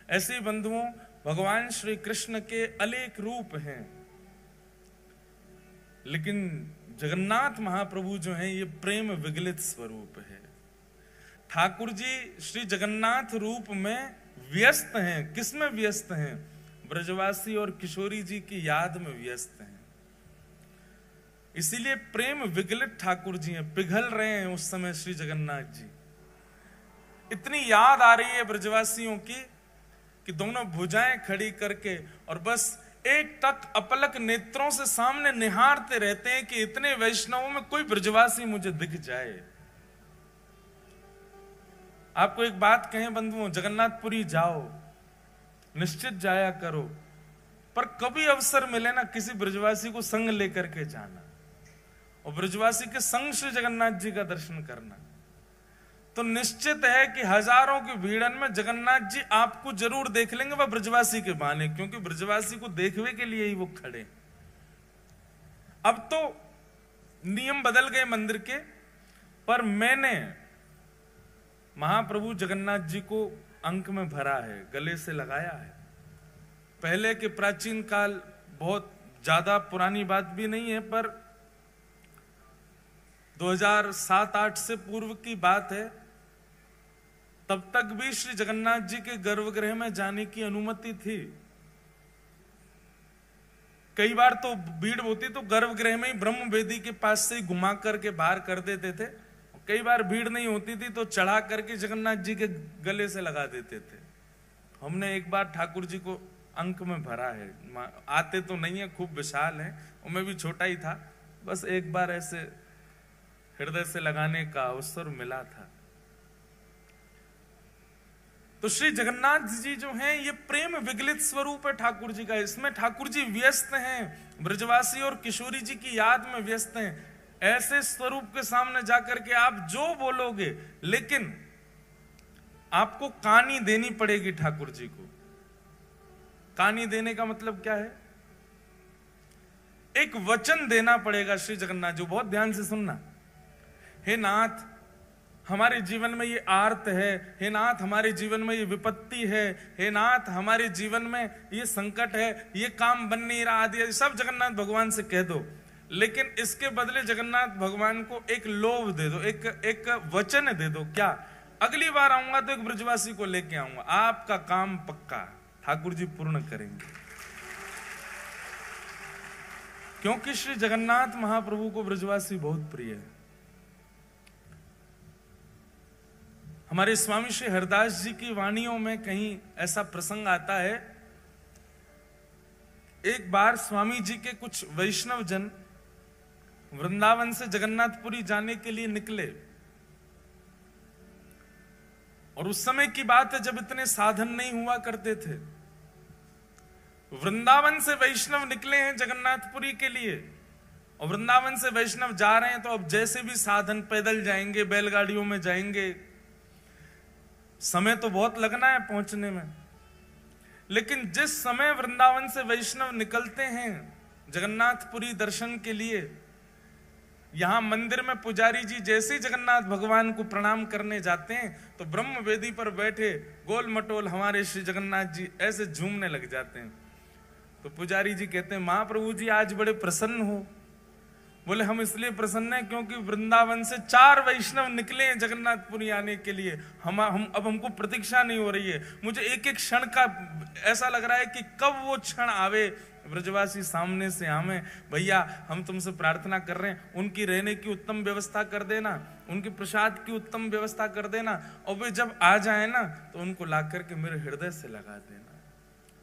ऐसे बंधुओं, भगवान श्री कृष्ण के अनेक रूप हैं, लेकिन जगन्नाथ महाप्रभु जो हैं ये प्रेम विगलित स्वरूप है। ठाकुर जी श्री जगन्नाथ रूप में व्यस्त हैं। किसमें व्यस्त हैं? ब्रजवासी और किशोरी जी की याद में व्यस्त हैं। इसीलिए प्रेम विगलित ठाकुर जी हैं, पिघल रहे हैं उस समय श्री जगन्नाथ जी। इतनी याद आ रही है ब्रजवासियों की कि दोनों भुजाएं खड़ी करके और बस एक टक अपलक नेत्रों से सामने निहारते रहते हैं कि इतने वैष्णवों में कोई ब्रजवासी मुझे दिख जाए। आपको एक बात कहें बंधुओं, जगन्नाथपुरी जाओ, निश्चित जाया करो, पर कभी अवसर मिले ना किसी ब्रजवासी को संग लेकर के जाना और ब्रजवासी के संग श्री जगन्नाथ जी का दर्शन करना, तो निश्चित है कि हजारों की भीड़न में जगन्नाथ जी आपको जरूर देख लेंगे, वह ब्रजवासी के बहाने, क्योंकि ब्रजवासी को देखने के लिए ही वो खड़े। अब तो नियम बदल गए मंदिर के, पर मैंने महाप्रभु जगन्नाथ जी को अंक में भरा है, गले से लगाया है। पहले के प्राचीन काल, बहुत ज्यादा पुरानी बात भी नहीं है, पर 2007-8 से पूर्व की बात है। तब तक भी श्री जगन्नाथ जी के गर्भगृह में जाने की अनुमति थी। कई बार तो भीड़ होती तो गर्भगृह में ही ब्रह्म वेदी के पास से ही घुमा करके बाहर कर देते थे। कई बार भीड़ नहीं होती थी तो चढ़ा करके जगन्नाथ जी के गले से लगा देते थे। हमने एक बार ठाकुर जी को अंक में भरा है। आते तो नहीं है, खूब विशाल है, और मैं भी छोटा ही था, बस एक बार ऐसे हृदय से लगाने का अवसर मिला था। तो श्री जगन्नाथ जी जो हैं ये प्रेम विगलित स्वरूप है ठाकुर जी का। इसमें ठाकुर जी व्यस्त हैं, ब्रजवासी और किशोरी जी की याद में व्यस्त हैं। ऐसे स्वरूप के सामने जाकर के आप जो बोलोगे, लेकिन आपको कानी देनी पड़ेगी ठाकुर जी को। कानी देने का मतलब क्या है? एक वचन देना पड़ेगा श्री जगन्नाथ जी। बहुत ध्यान से सुनना। हे नाथ, हमारे जीवन में ये आर्त है, हे नाथ हमारे जीवन में ये विपत्ति है, हे नाथ हमारे जीवन में ये संकट है, ये काम बन नहीं रहा, आदि सब जगन्नाथ भगवान से कह दो। लेकिन इसके बदले जगन्नाथ भगवान को एक लोभ दे दो, एक वचन दे दो। क्या? अगली बार आऊंगा तो एक ब्रजवासी को लेके आऊंगा, आपका काम पक्का ठाकुर जी पूर्ण करेंगे। क्योंकि श्री जगन्नाथ महाप्रभु को ब्रजवासी बहुत प्रिय है। हमारे स्वामी श्री हरदास जी की वाणियों में कहीं ऐसा प्रसंग आता है, एक बार स्वामी जी के कुछ वैष्णव जन वृंदावन से जगन्नाथपुरी जाने के लिए निकले, और उस समय की बात है जब इतने साधन नहीं हुआ करते थे। वृंदावन से वैष्णव निकले हैं जगन्नाथपुरी के लिए, और वृंदावन से वैष्णव जा रहे हैं तो अब जैसे भी साधन, पैदल जाएंगे, बैलगाड़ियों में जाएंगे, समय तो बहुत लगना है पहुंचने में। लेकिन जिस समय वृंदावन से वैष्णव निकलते हैं जगन्नाथपुरी दर्शन के लिए, यहां मंदिर में पुजारी जी जैसे जगन्नाथ भगवान को प्रणाम करने जाते हैं तो ब्रह्म वेदी पर बैठे गोल मटोल हमारे श्री जगन्नाथ जी ऐसे झूमने लग जाते हैं। तो पुजारी जी कहते हैं, महाप्रभु जी आज बड़े प्रसन्न हो। बोले, हम इसलिए प्रसन्न हैं क्योंकि वृंदावन से 4 वैष्णव निकले हैं जगन्नाथपुरी आने के लिए। हम अब हमको प्रतीक्षा नहीं हो रही है। मुझे एक एक क्षण का ऐसा लग रहा है कि कब वो क्षण आवे, ब्रजवासी सामने से हमें, भैया हम तुमसे प्रार्थना कर रहे हैं, उनकी रहने की उत्तम व्यवस्था कर देना, उनके प्रसाद की उत्तम व्यवस्था कर देना, और वे जब आ जाए ना तो उनको ला करके मेरे हृदय से लगा देना।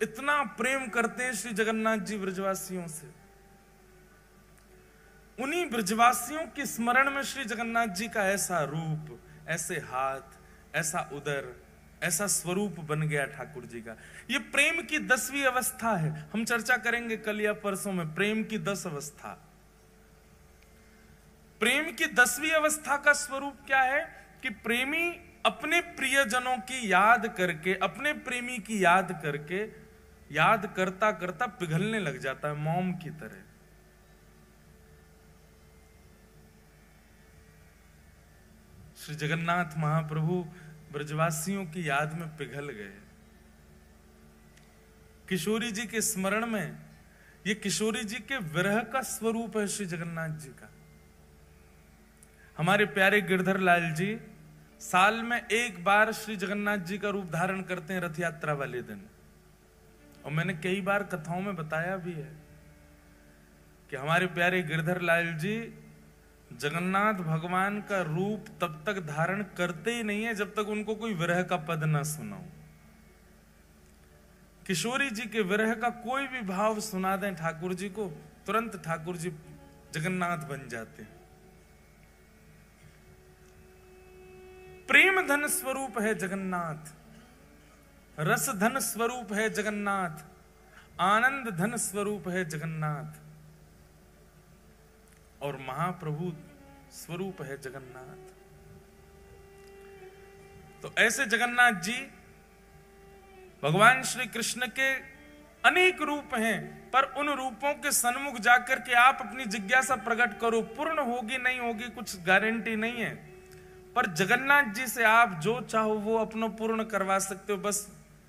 इतना प्रेम करते हैं श्री जगन्नाथ जी ब्रजवासियों से। उन्हीं ब्रजवासियों के स्मरण में श्री जगन्नाथ जी का ऐसा रूप, ऐसे हाथ, ऐसा उदर, ऐसा स्वरूप बन गया ठाकुर जी का। ये प्रेम की 10वीं अवस्था है। हम चर्चा करेंगे कल या परसों में प्रेम की 10 अवस्था। प्रेम की 10वीं अवस्था का स्वरूप क्या है कि प्रेमी अपने प्रियजनों की याद करके, अपने प्रेमी की याद करके, याद करता करता पिघलने लग जाता है मोम की तरह। श्री जगन्नाथ महाप्रभु ब्रजवासियों की याद में पिघल गए। किशोरी जी के स्मरण में, ये किशोरी जी के विरह का स्वरूप है श्री जगन्नाथ जी का। हमारे प्यारे गिरधर लाल जी साल में एक बार श्री जगन्नाथ जी का रूप धारण करते हैं रथ यात्रा वाले दिन। और मैंने कई बार कथाओं में बताया भी है कि हमारे प्यारे गिरधर लाल जी जगन्नाथ भगवान का रूप तब तक धारण करते ही नहीं है जब तक उनको कोई विरह का पद ना सुनाओ। किशोरी जी के विरह का कोई भी भाव सुना दें ठाकुर जी को, तुरंत ठाकुर जी जगन्नाथ बन जाते हैं। प्रेम धन स्वरूप है जगन्नाथ, रस धन स्वरूप है जगन्नाथ, आनंद धन स्वरूप है जगन्नाथ, और महाप्रभु स्वरूप है जगन्नाथ। तो ऐसे जगन्नाथ जी भगवान श्री कृष्ण के अनेक रूप हैं, पर उन रूपों के सन्मुख जाकर के आप अपनी जिज्ञासा प्रकट करो। पूर्ण होगी नहीं होगी कुछ गारंटी नहीं है, पर जगन्नाथ जी से आप जो चाहो वो अपना पूर्ण करवा सकते हो। बस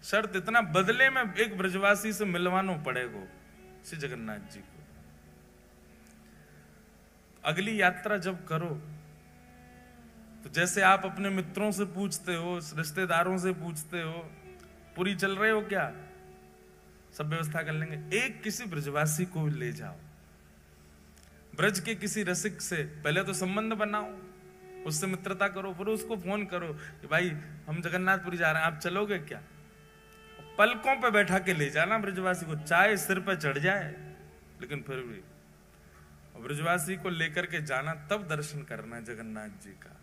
शर्त इतना, बदले में एक ब्रजवासी से मिलवाना पड़ेगा श्री जगन्नाथ जी को। अगली यात्रा जब करो तो जैसे आप अपने मित्रों से पूछते हो, रिश्तेदारों से पूछते हो, पूरी चल रहे हो क्या, सब व्यवस्था कर लेंगे, एक किसी ब्रजवासी को ले जाओ, ब्रज के किसी रसिक से पहले तो संबंध बनाओ, उससे मित्रता करो, फिर उसको फोन करो कि भाई हम जगन्नाथपुरी जा रहे हैं, आप चलोगे क्या। पलकों पे बैठा के ले जाना ब्रजवासी को, चाहे सिर पे चढ़ जाए, लेकिन फिर भी ब्रजवासी को लेकर के जाना, तब दर्शन करना जगन्नाथ जी का।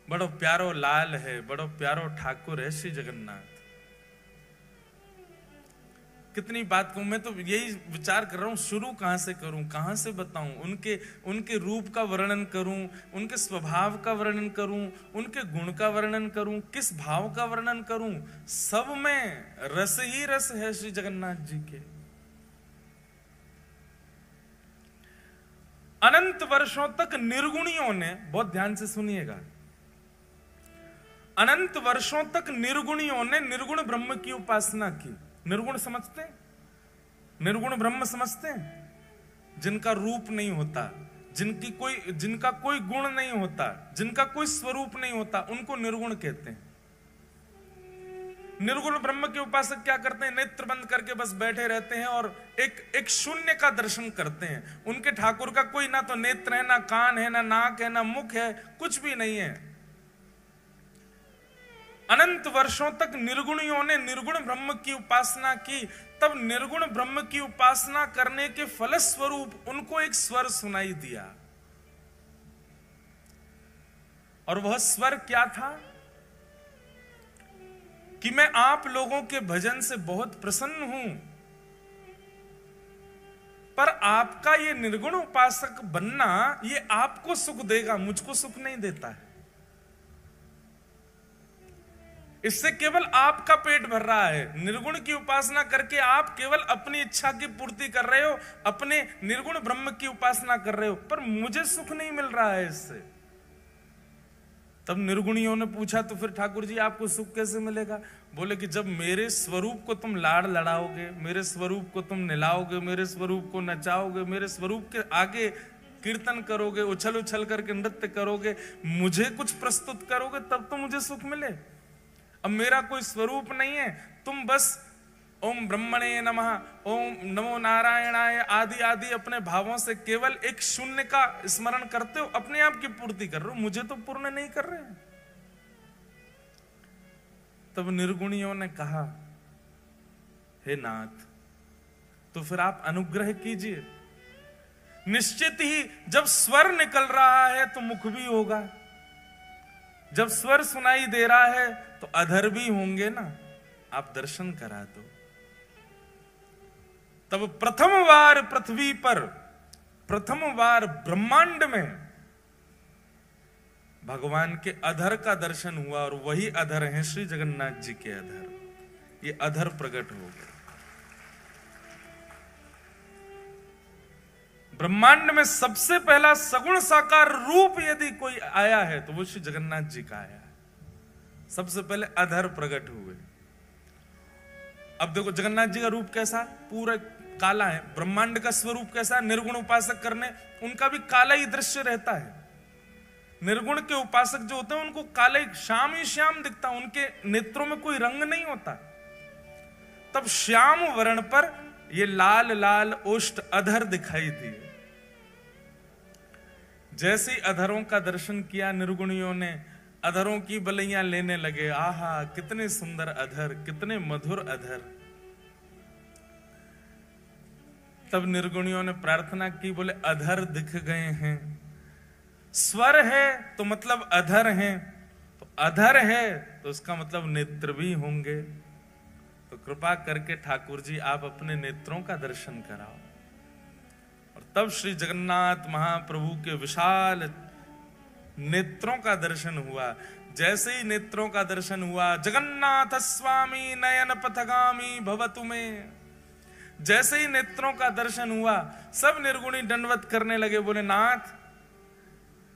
बड़ो प्यारो लाल है, बड़ो प्यारो ठाकुर है श्री जगन्नाथ। कितनी बात कहूं, मैं तो यही विचार कर रहा हूं शुरू कहां से करूं, कहां से बताऊं, उनके रूप का वर्णन करूं, उनके स्वभाव का वर्णन करूं, उनके गुण का वर्णन करूं, किस भाव का वर्णन करूं। सब में रस ही रस है श्री जगन्नाथ जी के। अनंत वर्षों तक निर्गुणियों ने, बहुत ध्यान से सुनिएगा, अनंत वर्षों तक निर्गुणियों ने निर्गुण ब्रह्म की उपासना की। निर्गुण समझते हैं, निर्गुण ब्रह्म समझते हैं, जिनका रूप नहीं होता, जिनका कोई गुण नहीं होता, जिनका कोई स्वरूप नहीं होता, उनको निर्गुण कहते हैं। निर्गुण ब्रह्म के उपासक क्या करते हैं, नेत्र बंद करके बस बैठे रहते हैं और एक शून्य का दर्शन करते हैं। उनके ठाकुर का कोई ना तो नेत्र है, ना कान है, ना नाक है, ना मुख है, कुछ भी नहीं है। अनंत वर्षों तक निर्गुणियों ने निर्गुण ब्रह्म की उपासना की, तब निर्गुण ब्रह्म की उपासना करने के फलस्वरूप उनको एक स्वर सुनाई दिया। और वह स्वर क्या था कि मैं आप लोगों के भजन से बहुत प्रसन्न हूं, पर आपका ये निर्गुण उपासक बनना ये आपको सुख देगा, मुझको सुख नहीं देता है। इससे केवल आपका पेट भर रहा है। निर्गुण की उपासना करके आप केवल अपनी इच्छा की पूर्ति कर रहे हो, अपने निर्गुण ब्रह्म की उपासना कर रहे हो, पर मुझे सुख नहीं मिल रहा है इससे। तब निर्गुणियों ने पूछा तो फिर ठाकुर जी आपको सुख कैसे मिलेगा। बोले कि जब मेरे स्वरूप को तुम लाड़ लड़ाओगे, मेरे स्वरूप को तुम निलाओगे, मेरे स्वरूप को नचाओगे, मेरे स्वरूप के आगे कीर्तन करोगे, उछल उछल करके नृत्य करोगे, मुझे कुछ प्रस्तुत करोगे, तब तो मुझे सुख मिले। अब मेरा कोई स्वरूप नहीं है, तुम बस ओम ब्रह्मणे नमः, ओम नमो नारायणाय आदि आदि अपने भावों से केवल एक शून्य का स्मरण करते हो, अपने आप की पूर्ति कर रहे हो, मुझे तो पूर्ण नहीं कर रहे। तब निर्गुणियों ने कहा, हे नाथ, तो फिर आप अनुग्रह कीजिए। निश्चित ही जब स्वर निकल रहा है तो मुख भी होगा, जब स्वर सुनाई दे रहा है तो अधर भी होंगे ना, आप दर्शन करा दो। तब प्रथम बार पृथ्वी पर, प्रथम बार ब्रह्मांड में भगवान के अधर का दर्शन हुआ, और वही अधर है श्री जगन्नाथ जी के अधर। ये अधर प्रकट हो गए। ब्रह्मांड में सबसे पहला सगुण साकार रूप यदि कोई आया है तो वो श्री जगन्नाथ जी का आया है। सबसे पहले अधर प्रकट हुए। अब देखो जगन्नाथ जी का रूप कैसा, पूरा काला है। ब्रह्मांड का स्वरूप कैसा, निर्गुण उपासक करने उनका भी काला ही दृश्य रहता है। निर्गुण के उपासक जो होते हैं उनको काले श्याम ही श्याम दिखता, उनके नेत्रों में कोई रंग नहीं होता। तब श्याम वर्ण पर ये लाल लाल ओष्ठ अधर दिखाई दिए। जैसे ही अधरों का दर्शन किया निर्गुणियों ने, अधरों की बलैया लेने लगे। आहा कितने सुंदर अधर, कितने मधुर अधर। तब निर्गुणियों ने प्रार्थना की, बोले अधर दिख गए हैं। स्वर है तो मतलब अधर हैं, तो अधर है तो उसका मतलब नेत्र भी होंगे। तो कृपा करके ठाकुर जी आप अपने नेत्रों का दर्शन कराओ। और तब श्री जगन्नाथ महाप्रभु के विशाल नेत्रों का दर्शन हुआ। जैसे ही नेत्रों का दर्शन हुआ, जगन्नाथ स्वामी नयन पथगामी भवतु में, जैसे ही नेत्रों का दर्शन हुआ सब निर्गुणी दंडवत करने लगे। बोले नाथ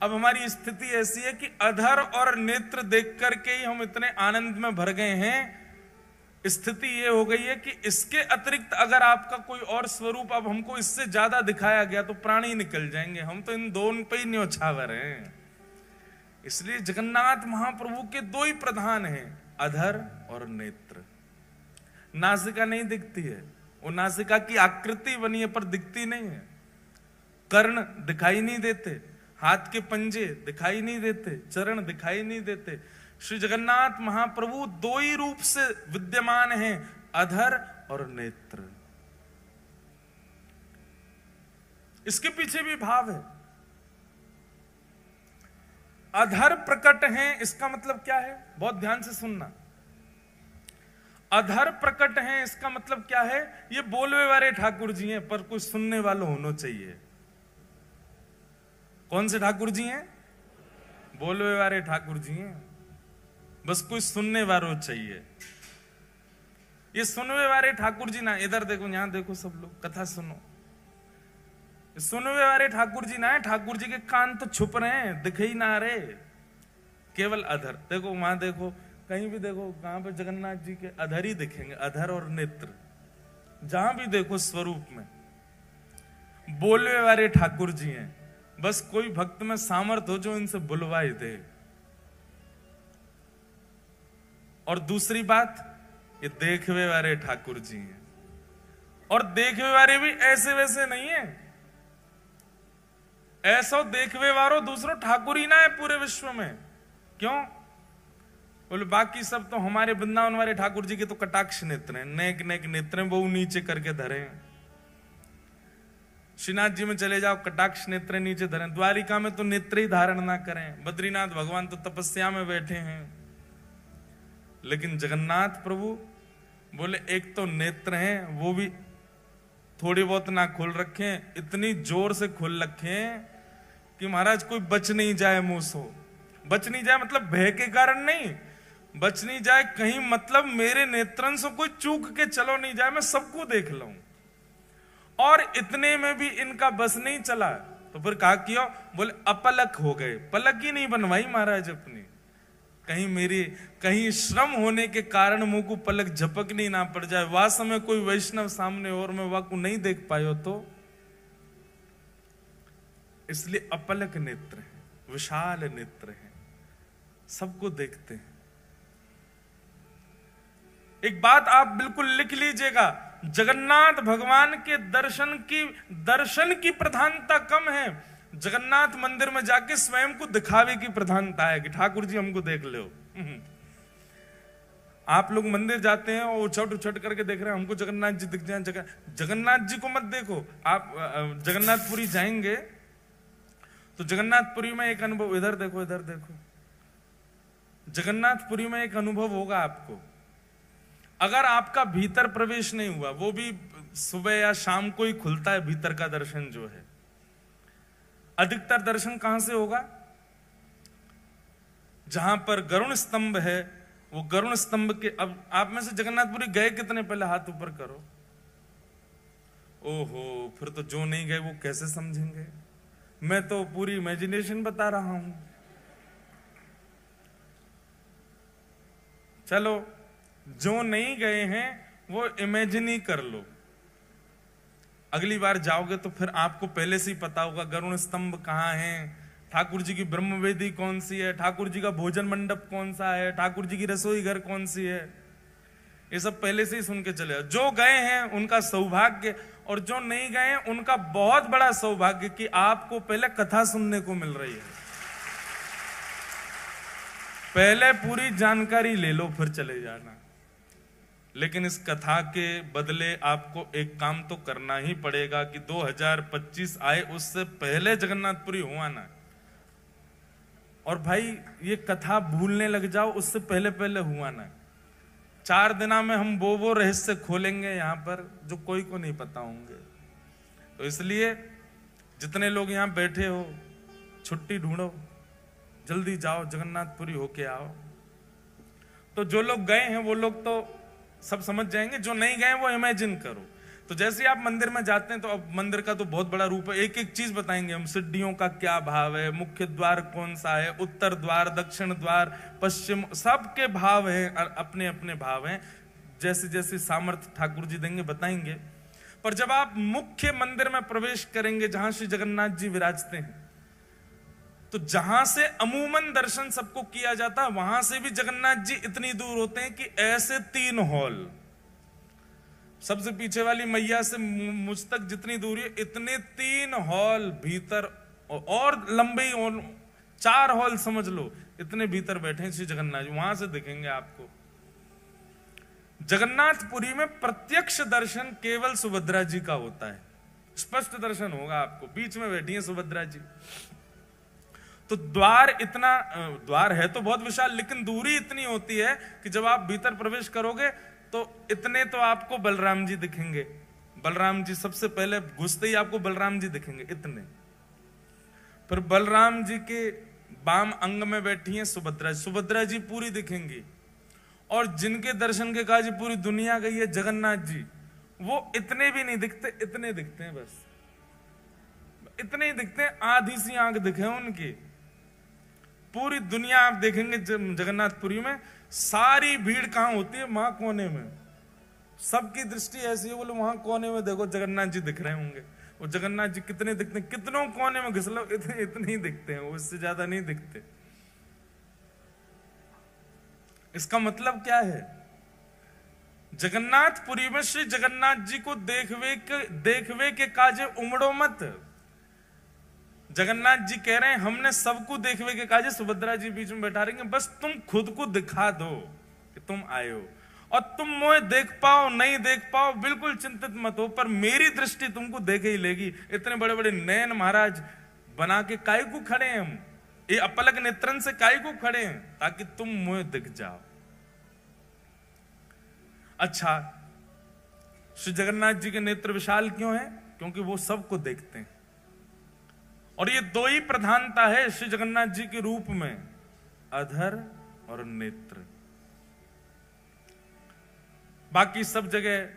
अब हमारी स्थिति ऐसी है कि अधर और नेत्र देख करके ही हम इतने आनंद में भर गए हैं। स्थिति ये हो गई है कि इसके अतिरिक्त अगर आपका कोई और स्वरूप अब हमको इससे ज्यादा दिखाया गया तो प्राण ही निकल जाएंगे। हम तो इन दोनों पे ही न्योछावर हैं। इसलिए जगन्नाथ महाप्रभु के दो ही प्रधान हैं, अधर और नेत्र। नासिका नहीं दिखती है, वो नासिका की आकृति बनी है पर दिखती नहीं है। कर्ण दिखाई नहीं देते, हाथ के पंजे दिखाई नहीं देते, चरण दिखाई नहीं देते। श्री जगन्नाथ महाप्रभु दो ही रूप से विद्यमान हैं, अधर और नेत्र। इसके पीछे भी भाव है। अधर प्रकट हैं, इसका मतलब क्या है, बहुत ध्यान से सुनना। अधर प्रकट हैं इसका मतलब क्या है, ये बोलवे वाले ठाकुर जी हैं पर कुछ सुनने वालों होना चाहिए। कौन से ठाकुर जी हैं? बोलवे वाले ठाकुर जी हैं, बस कोई सुनने वालों चाहिए। ये सुनवे वाले ठाकुर जी ना, इधर देखो यहां देखो, सब लोग कथा सुनो। सुनवे वाले ठाकुर जी ना है, ठाकुर जी के कान तो छुप रहे हैं, दिख ही ना रहे, केवल अधर। देखो वहां देखो, कहीं भी देखो, कहां पे जगन्नाथ जी के अधर ही दिखेंगे, अधर और नेत्र। जहां भी देखो स्वरूप में बोलवे वाले ठाकुर जी हैं। बस कोई भक्त में सामर्थ हो जो इनसे बुलवाई दे। और दूसरी बात, ये देखवे वाले ठाकुर जी हैं। और देखवे वाले भी ऐसे वैसे नहीं है, ऐसा देखवे वारो दूसरो ठाकुर ही ना है पूरे विश्व में। क्यों? बोले बाकी सब तो हमारे वृंदावन वाले ठाकुर जी के तो कटाक्ष नेत्र हैं, नेक नेक नेत्र हैं, बहु नीचे करके धरे हैं। श्रीनाथ जी में चले जाओ, कटाक्ष नेत्र नीचे धरे। द्वारिका में तो नेत्र ही धारण ना करें। बद्रीनाथ भगवान तो तपस्या में बैठे हैं। लेकिन जगन्नाथ प्रभु बोले एक तो नेत्र हैं, वो भी थोड़ी बहुत ना खोल रखे, इतनी जोर से खोल रखे कि महाराज कोई बच नहीं जाए मुंह से। बच नहीं जाए मतलब भय के कारण नहीं, बच नहीं जाए कहीं मतलब मेरे नेत्रन से कोई चूक के चलो नहीं जाए, मैं सबको देख लूं। और इतने में भी इनका बस नहीं चला, तो फिर कहा किया, बोले अपलक हो गए। पलक ही नहीं बनवाई महाराज अपनी, कहीं श्रम होने के कारण मुंह को पलक झपकनी ना पड़ जाए। वह समय कोई वैष्णव सामने और मैं वह को नहीं देख पायो तो, इसलिए अपलक नेत्र है, विशाल नेत्र है, सबको देखते हैं। एक बात आप बिल्कुल लिख लीजिएगा, जगन्नाथ भगवान के दर्शन की प्रधानता कम है, जगन्नाथ मंदिर में जाके स्वयं को दिखावे की प्रधानता है कि ठाकुर जी हमको देख लो। आप लोग मंदिर जाते हैं और उछट उछट करके देख रहे हैं हमको जगन्नाथ जी दिख जाए। जगन्नाथ जी को मत देखो। आप जगन्नाथपुरी जाएंगे तो जगन्नाथपुरी में एक अनुभव, इधर देखो इधर देखो, जगन्नाथपुरी में एक अनुभव होगा आपको। अगर आपका भीतर प्रवेश नहीं हुआ, वो भी सुबह या शाम को ही खुलता है भीतर का दर्शन जो है। अधिकतर दर्शन कहां से होगा? जहां पर गरुण स्तंभ है, वो गरुण स्तंभ के, अब आप में से जगन्नाथपुरी गए कितने, पहले हाथ ऊपर करो। ओहो, फिर तो जो नहीं गए वो कैसे समझेंगे। मैं तो पूरी इमेजिनेशन बता रहा हूं। चलो जो नहीं गए हैं वो इमेजिन ही कर लो, अगली बार जाओगे तो फिर आपको पहले से ही पता होगा गरुड़ स्तंभ कहाँ है, ठाकुर जी की ब्रह्मवेदी कौन सी है, ठाकुर जी का भोजन मंडप कौन सा है, ठाकुर जी की रसोई घर कौन सी है, ये सब पहले से ही सुन के चले। जो गए हैं उनका सौभाग्य, और जो नहीं गए हैं उनका बहुत बड़ा सौभाग्य कि आपको पहले कथा सुनने को मिल रही है। पहले पूरी जानकारी ले लो फिर चले जाना, लेकिन इस कथा के बदले आपको एक काम तो करना ही पड़ेगा कि 2025 आए उससे पहले जगन्नाथपुरी हुआ ना। और भाई ये कथा भूलने लग जाओ उससे पहले पहले हुआ ना। 4 दिना में हम वो रहस्य खोलेंगे यहाँ पर जो कोई को नहीं पता होंगे। तो इसलिए जितने लोग यहाँ बैठे हो छुट्टी ढूंढो, जल्दी जाओ जगन्नाथपुरी होके आओ। तो जो लोग गए हैं वो लोग तो सब समझ जाएंगे, जो नहीं गए वो इमेजिन करो। तो जैसे ही आप मंदिर में जाते हैं तो अब मंदिर का तो बहुत बड़ा रूप है, एक एक चीज बताएंगे हम, सीढ़ियों का क्या भाव है, मुख्य द्वार कौन सा है, उत्तर द्वार, दक्षिण द्वार, पश्चिम, सबके भाव हैं, अपने अपने भाव हैं, जैसे जैसे सामर्थ्य ठाकुर जी देंगे बताएंगे। पर जब आप मुख्य मंदिर में प्रवेश करेंगे जहां श्री जगन्नाथ जी विराजते हैं, तो जहां से अमूमन दर्शन सबको किया जाता है वहां से भी जगन्नाथ जी इतनी दूर होते हैं कि ऐसे 3 हॉल, सबसे पीछे वाली मैया से मुझ तक जितनी दूरी है इतने 3 हॉल भीतर, और लंबे 4 हॉल समझ लो, इतने भीतर बैठे हैं श्री जगन्नाथ जी, वहां से दिखेंगे आपको। जगन्नाथपुरी में प्रत्यक्ष दर्शन केवल सुभद्रा जी का होता है, स्पष्ट दर्शन होगा आपको, बीच में बैठी है सुभद्रा जी। तो द्वार है तो बहुत विशाल, लेकिन दूरी इतनी होती है कि जब आप भीतर प्रवेश करोगे तो इतने तो आपको बलराम जी दिखेंगे। बलराम जी सबसे पहले घुसते ही आपको बलराम जी दिखेंगे इतने। फिर बलराम जी के बाम अंग में बैठी हैं सुभद्रा जी पूरी दिखेंगी। और जिनके दर्शन के काज पूरी दुनिया गई है जगन्नाथ जी, वो इतने भी नहीं दिखते, इतने दिखते हैं, बस इतने ही दिखते हैं, आधी सी आंख दिखे उनकी। पूरी दुनिया आप देखेंगे जगन्नाथपुरी में, सारी भीड़ कहां होती है? वहां कोने में। सबकी दृष्टि ऐसी है, बोले वहां कोने में देखो जगन्नाथ जी दिख रहे होंगे। वो जगन्नाथ जी कितने दिखते हैं? कितनों कोने में घिस लो, इतने ही दिखते हैं, उससे ज्यादा नहीं दिखते। इसका मतलब क्या है? जगन्नाथपुरी में श्री जगन्नाथ जी को देखवे के काजे उमड़ो मत। जगन्नाथ जी कह रहे हैं हमने सबको देखवे के काजे सुभद्रा जी बीच में बैठा रहेंगे, बस तुम खुद को दिखा दो कि तुम आए हो। और तुम मुझे देख पाओ नहीं देख पाओ बिल्कुल चिंतित मत हो, पर मेरी दृष्टि तुमको देखे ही लेगी। इतने बड़े बड़े नयन महाराज बना के काय को खड़े हैं हम, ये अपलक नेत्रन से काय को खड़े हैं? ताकि तुम मुझे दिख जाओ। अच्छा, श्री जगन्नाथ जी के नेत्र विशाल क्यों है? क्योंकि वो सबको देखते हैं। और ये 2 ही प्रधानता है श्री जगन्नाथ जी के रूप में, अधर और नेत्र। बाकी सब जगह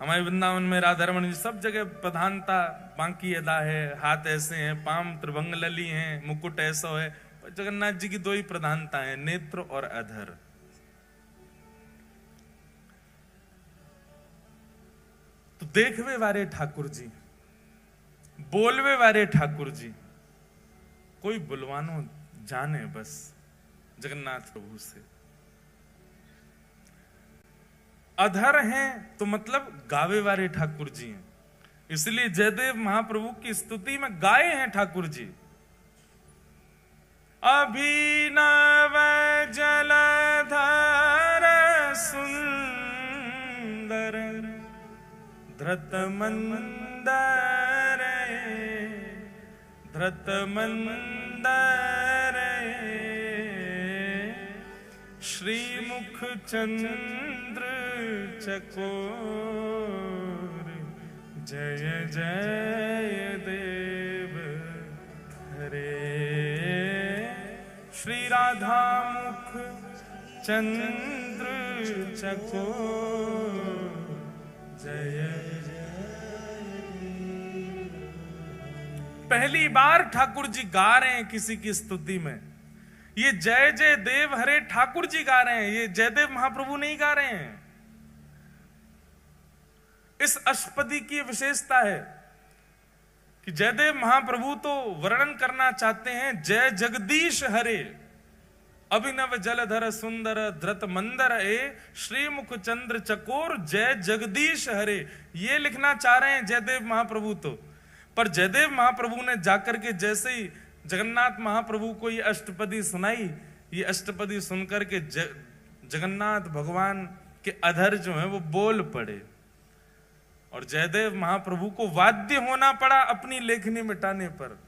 हमारे वृंदावन में राधा रमण जी सब जगह प्रधानता बाकी अदा है, हाथ ऐसे हैं, पाम त्रिभंग लली हैं, मुकुट ऐसा है। जगन्नाथ जी की 2 ही प्रधानता है, नेत्र और अधर। तो देखवे वारे ठाकुर जी, बोलवे वारे ठाकुर जी, कोई बुलवानो जाने बस जगन्नाथ प्रभु से। अधर हैं तो मतलब गावे वाले ठाकुर जी हैं, इसलिए जयदेव महाप्रभु की स्तुति में गाए हैं ठाकुर जी। अभिनव जलधर सुंदर धृत मंदर श्रीमुख चंद्र चकोर जय जय देव हरे। श्री राधा मुख चंद्र चकोर जय जय। पहली बार ठाकुर जी गा रहे हैं किसी की स्तुति में, ये जय जय देव हरे ठाकुर जी गा रहे हैं, ये जयदेव महाप्रभु नहीं गा रहे हैं। इस अष्टपदी की विशेषता है कि जयदेव महाप्रभु तो वर्णन करना चाहते हैं जय जगदीश हरे, अभिनव जलधर सुंदर धृत मंदर ए, श्रीमुख चंद्र चकोर जय जगदीश हरे, ये लिखना चाह रहे हैं जयदेव महाप्रभु तो। पर जयदेव महाप्रभु ने जाकर के जैसे ही जगन्नाथ महाप्रभु को ये अष्टपदी सुनाई, ये अष्टपदी सुनकर के जगन्नाथ भगवान के अधर जो है वो बोल पड़े, और जयदेव महाप्रभु को वाद्य होना पड़ा अपनी लेखनी मिटाने पर।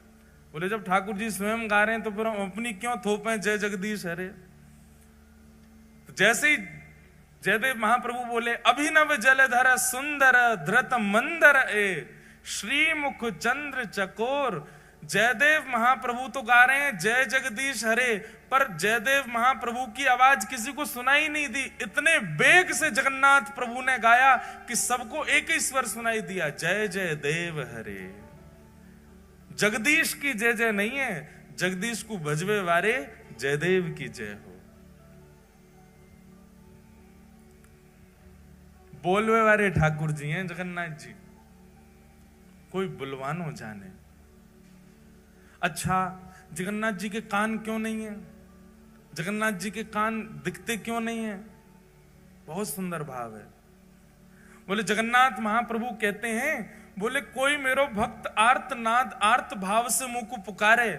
बोले जब ठाकुर जी स्वयं गा रहे हैं तो फिर हम अपनी क्यों थोपें जय जगदीश हरे। तो जैसे ही जयदेव महाप्रभु बोले अभिनव जलधर सुंदर धृत मंदर ए, श्रीमुख चंद्र चकोर, जयदेव महाप्रभु तो गा रहे हैं जय जगदीश हरे, पर जयदेव महाप्रभु की आवाज किसी को सुनाई नहीं दी। इतने बेग से जगन्नाथ प्रभु ने गाया कि सबको एक ही स्वर सुनाई दिया, जय जय देव हरे। जगदीश की जय जय नहीं है, जगदीश को भजवे वारे जयदेव की जय हो। बोलवे वारे ठाकुर जी हैं जगन्नाथ जी, कोई बुलवानो जाने। अच्छा, जगन्नाथ जी के कान क्यों नहीं है? जगन्नाथ जी के कान दिखते क्यों नहीं है? बहुत सुंदर भाव है। बोले जगन्नाथ महाप्रभु कहते हैं, बोले कोई मेरो भक्त आर्त नाद आर्त भाव से मुंह को पुकारे,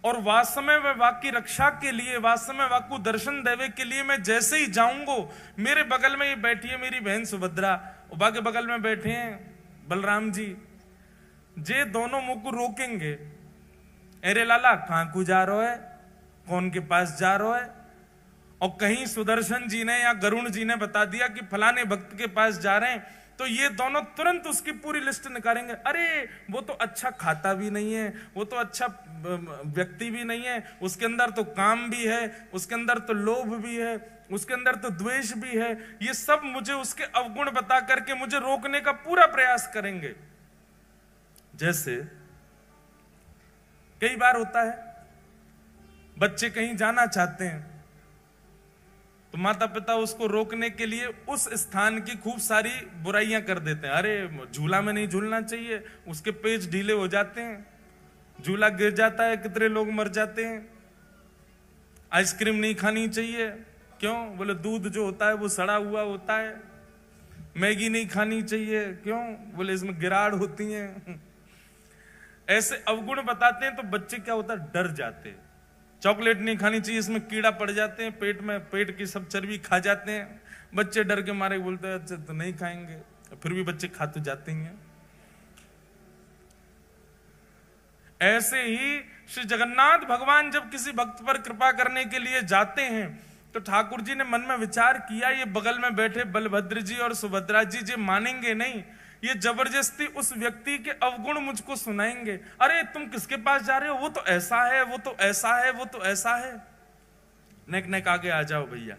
और वासमय व वाकी रक्षा के लिए, वासमय वाकु दर्शन देवे के लिए मैं जैसे ही जाऊंगो, मेरे बगल में ये बैठी है मेरी बहन सुभद्रा, उबा के बगल में बैठे हैं बलराम जी, जे दोनों मुंह को रोकेंगे, अरे लाला कहां को जा रहे है, कौन के पास जा रहे है, और कहीं सुदर्शन जी ने या गरुण जी ने बता दिया कि फलाने भक्त के पास जा रहे हैं, तो ये दोनों तुरंत उसकी पूरी लिस्ट निकालेंगे। अरे वो तो अच्छा खाता भी नहीं है, वो तो अच्छा व्यक्ति भी नहीं है, उसके अंदर तो काम भी है, उसके अंदर तो लोभ भी है, उसके अंदर तो द्वेष भी है। ये सब मुझे उसके अवगुण बता करके मुझे रोकने का पूरा प्रयास करेंगे। जैसे कई बार होता है, बच्चे कहीं जाना चाहते हैं तो माता पिता उसको रोकने के लिए उस स्थान की खूब सारी बुराइयां कर देते हैं। अरे झूला में नहीं झूलना चाहिए, उसके पेच ढीले हो जाते हैं, झूला गिर जाता है, कितने लोग मर जाते हैं। आइसक्रीम नहीं खानी चाहिए, क्यों? बोले दूध जो होता है वो सड़ा हुआ होता है। मैगी नहीं खानी चाहिए, क्यों? बोले इसमें गिराड़ होती है। ऐसे अवगुण बताते हैं तो बच्चे क्या होता है, डर जाते हैं। चॉकलेट नहीं खानी चाहिए, इसमें कीड़ा पड़ जाते हैं पेट में, पेट की सब चर्बी खा जाते हैं। बच्चे डर के मारे बोलते हैं अच्छा तो नहीं खाएंगे, फिर भी बच्चे खा तो जाते हैं। ऐसे ही श्री जगन्नाथ भगवान जब किसी भक्त पर कृपा करने के लिए जाते हैं तो ठाकुर जी ने मन में विचार किया, ये बगल में बैठे बलभद्र जी और सुभद्रा जी जे मानेंगे नहीं, ये जबरदस्ती उस व्यक्ति के अवगुण मुझको सुनाएंगे। अरे तुम किसके पास जा रहे हो, वो तो ऐसा है, वो तो ऐसा है, वो तो ऐसा है। नेक नेक आगे आ जाओ भैया,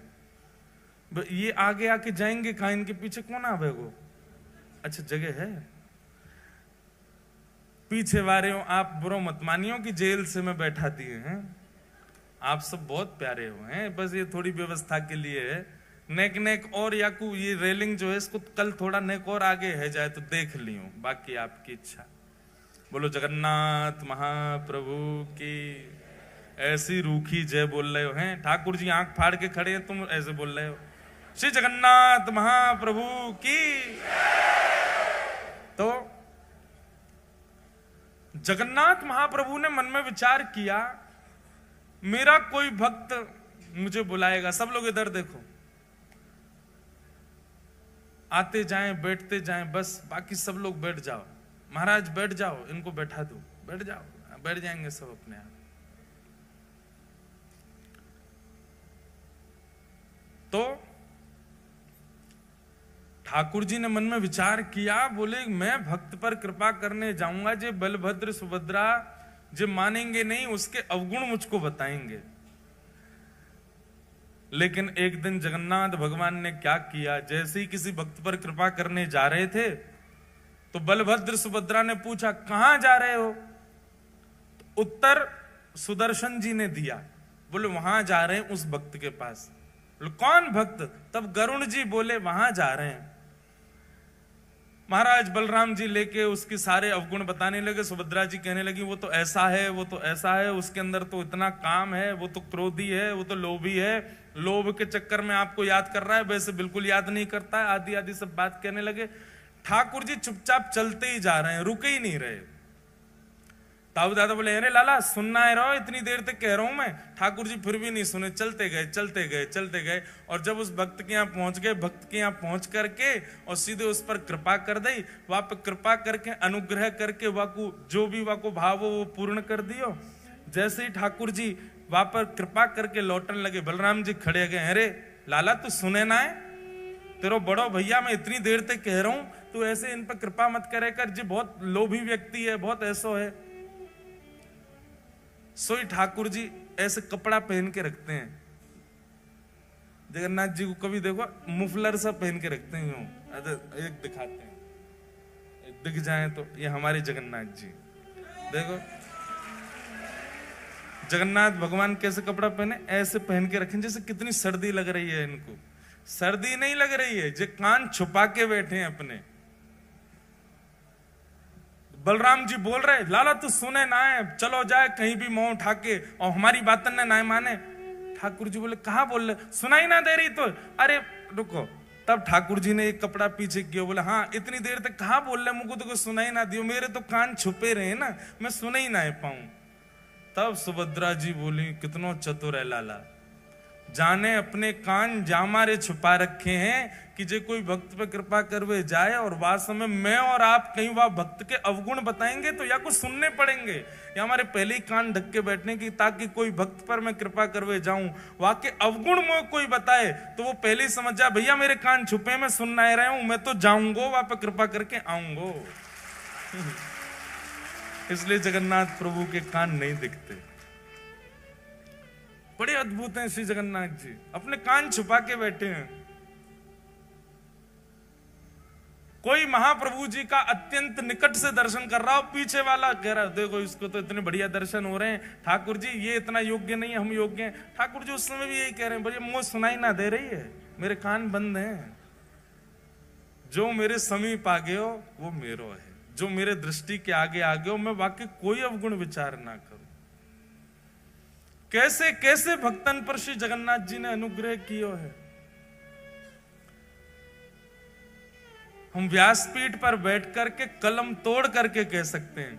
ये आगे आके जाएंगे कहां, इनके पीछे कौन आवेगो? अच्छा जगह है, पीछे वारे हो आप, बुरो मत मानियो कि जेल से मैं बैठा दिए हैं। आप सब बहुत प्यारे हो हैं, बस ये थोड़ी व्यवस्था के लिए है। नेक नेक और याकू ये रेलिंग जो है इसको कल थोड़ा नेक और आगे है जाए तो देख लियो, बाकी आपकी इच्छा। बोलो जगन्नाथ महाप्रभु की। ऐसी रूखी जय बोल रहे हो हैं, ठाकुर जी आंख फाड़ के खड़े हैं, तुम ऐसे बोल रहे हो श्री जगन्नाथ महाप्रभु की। तो जगन्नाथ महाप्रभु ने मन में विचार किया, मेरा कोई भक्त मुझे बुलाएगा। सब लोग इधर देखो, आते जाएं बैठते जाएं, बस बाकी सब लोग बैठ जाओ। महाराज बैठ जाओ, इनको बैठा दो, बैठ जाओ, बैठ जाएंगे सब अपने आप। तो ठाकुर जी ने मन में विचार किया, बोले मैं भक्त पर कृपा करने जाऊंगा, जे बलभद्र सुभद्रा जो मानेंगे नहीं, उसके अवगुण मुझको बताएंगे। लेकिन एक दिन जगन्नाथ भगवान ने क्या किया, जैसे ही किसी भक्त पर कृपा करने जा रहे थे तो बलभद्र सुभद्रा ने पूछा कहां जा रहे हो? तो उत्तर सुदर्शन जी ने दिया। बोले वहां जा रहे हैं उस भक्त के पास। बोले कौन भक्त? तब गरुण जी बोले वहां जा रहे हैं। महाराज बलराम जी लेके उसके सारे अवगुण बताने लगे। सुभद्रा जी कहने लगी वो तो ऐसा है, वो तो ऐसा है, उसके अंदर तो इतना काम है, वो तो क्रोधी है, वो तो लोभी है, लोभ के चक्कर में आपको याद कर रहा है, वैसे बिल्कुल याद नहीं करता है, आदि आदि सब बात कहने लगे। ठाकुर जी चुपचाप चलते ही जा रहे हैं, रुके ही नहीं रहे। ताऊ दादा बोले अरे लाला सुनना है रहो, इतनी देर तक कह रहा हूं मैं। ठाकुर जी फिर भी नहीं सुने, चलते गए चलते गए चलते गए। और जब उस भक्त के यहाँ पहुंच गए, भक्त के यहाँ पहुंच करके और सीधे उस पर कृपा कर दी। वहां पर कृपा करके अनुग्रह करके वाकु जो भी वाको भाव हो वो पूर्ण कर दियो। जैसे ही ठाकुर जी वहां पर कृपा करके लौटने लगे, बलराम जी खड़े गए। अरे लाला तू सुने ना है, तेरो बड़ो भैया मैं इतनी देर तक कह रहा हूं, तू ऐसे इन पर कृपा मत करे कर जी, बहुत लोभी व्यक्ति है, बहुत ऐसो है। सोई ठाकुर जी ऐसे कपड़ा पहन के रखते हैं। जगन्नाथ जी को कभी देखो मुफलर सा पहन के रखते हैं, एक दिखाते हैं, एक दिख जाए तो ये हमारे जगन्नाथ जी। देखो जगन्नाथ भगवान कैसे कपड़ा पहने, ऐसे पहन के रखें जैसे कितनी सर्दी लग रही है इनको। सर्दी नहीं लग रही है, जो कान छुपा के बैठे हैं अपने। बलराम जी बोल रहे लाला तू सुने ना है, चलो जाए कहीं भी मुंह उठा के, और हमारी बातन ने ना माने। ठाकुर जी बोले कहा बोल रहे, सुनाई ना दे रही तो। अरे रुको, तब ठाकुर जी ने एक कपड़ा पीछे किया। बोले हाँ इतनी देर तक कहा बोल रहे, मुझको तो कुछ सुनाई ना दियो, मेरे तो कान छुपे रहे ना, मैं सुना ही ना पाऊं। तब सुभद्रा जी बोली कितनो चतुर है लाला, जाने अपने कान जामारे छुपा रखे हैं कि जे कोई भक्त पे कृपा करवे जाए और वास्तव में मैं और आप कहीं वहां भक्त के अवगुण बताएंगे तो या कुछ सुनने पड़ेंगे, या हमारे पहले ही कान ढक के बैठने की, ताकि कोई भक्त पर मैं कृपा करवे जाऊं, वहां के अवगुण में कोई बताए तो वो पहले ही समझ जाए भैया मेरे कान छुपे, मैं सुन नहीं रहा हूं, मैं तो जाऊंगो वहां पर कृपा करके आऊंगो। इसलिए जगन्नाथ प्रभु के कान नहीं दिखते। बड़े अद्भुत हैं श्री जगन्नाथ जी, अपने कान छुपा के बैठे हैं। कोई महाप्रभु जी का अत्यंत निकट से दर्शन कर रहा हो, पीछे वाला कह रहा है देखो इसको तो इतने बढ़िया दर्शन हो रहे हैं, ठाकुर जी ये इतना योग्य नहीं है, हम योग्य हैं। ठाकुर जी उस समय भी यही कह रहे हैं भैया मुझे सुनाई ना दे रही है, मेरे कान बंद हैं, जो मेरे समीप आ गए हो वो मेरो है, जो मेरे दृष्टि के आगे आ गए हो मैं वाकई कोई अवगुण विचार ना करूं। कैसे कैसे भक्तन पर श्री जगन्नाथ जी ने अनुग्रह किया है। हम व्यासपीठ पर बैठ करके कलम तोड़ करके कह सकते हैं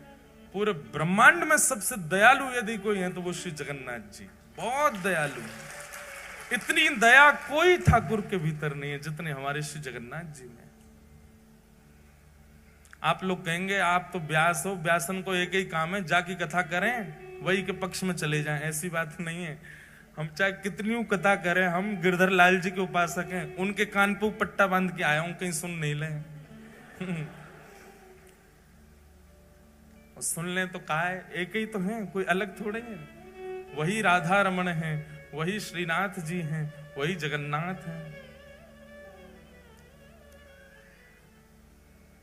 पूरे ब्रह्मांड में सबसे दयालु यदि कोई है तो वो श्री जगन्नाथ जी, बहुत दयालु है। इतनी दया कोई ठाकुर के भीतर नहीं है जितने हमारे श्री जगन्नाथ जी में। आप लोग कहेंगे आप तो व्यास हो, व्यासन को एक ही काम है जाकी कथा करें वही के पक्ष में चले जाएं, ऐसी बात नहीं है। हम चाहे कितनी कथा करें, हम गिरधर लाल जी के उपासक हैं, उनके कान पे पट्टा बांध के आया हूं, कहीं सुन नहीं ले। और सुन ले तो कहा है एक ही तो है, कोई अलग थोड़े हैं। वही राधा रमण है, वही श्रीनाथ जी हैं, वही जगन्नाथ हैं।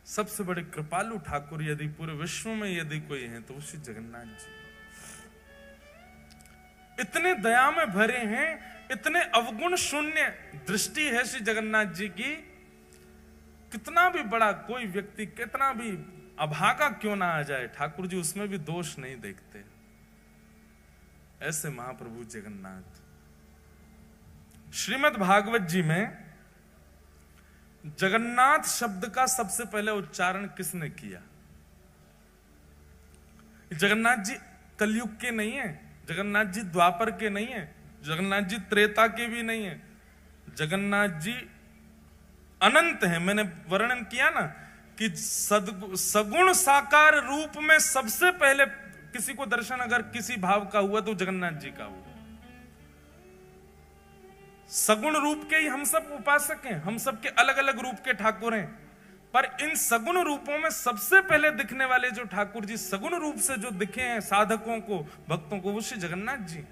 सबसे बड़े कृपालु ठाकुर यदि पूरे विश्व में यदि कोई है तो वो श्री जगन्नाथ जी। इतने दया में भरे हैं, इतने अवगुण शून्य दृष्टि है श्री जगन्नाथ जी की। कितना भी बड़ा कोई व्यक्ति कितना भी अभागा क्यों ना आ जाए, ठाकुर जी उसमें भी दोष नहीं देखते। ऐसे महाप्रभु जगन्नाथ। श्रीमद् भागवत जी में जगन्नाथ शब्द का सबसे पहले उच्चारण किसने किया? जगन्नाथ जी कलयुग के नहीं है, जगन्नाथ जी द्वापर के नहीं है, जगन्नाथ जी त्रेता के भी नहीं है, जगन्नाथ जी अनंत है। मैंने वर्णन किया ना कि सगुण साकार रूप में सबसे पहले किसी को दर्शन अगर किसी भाव का हुआ तो जगन्नाथ जी का हुआ। सगुण रूप के ही हम सब उपासक हैं, हम सब के अलग अलग रूप के ठाकुर हैं, पर इन सगुण रूपों में सबसे पहले दिखने वाले जो ठाकुर जी सगुण रूप से जो दिखे हैं साधकों को भक्तों को, वो श्री जगन्नाथ जी।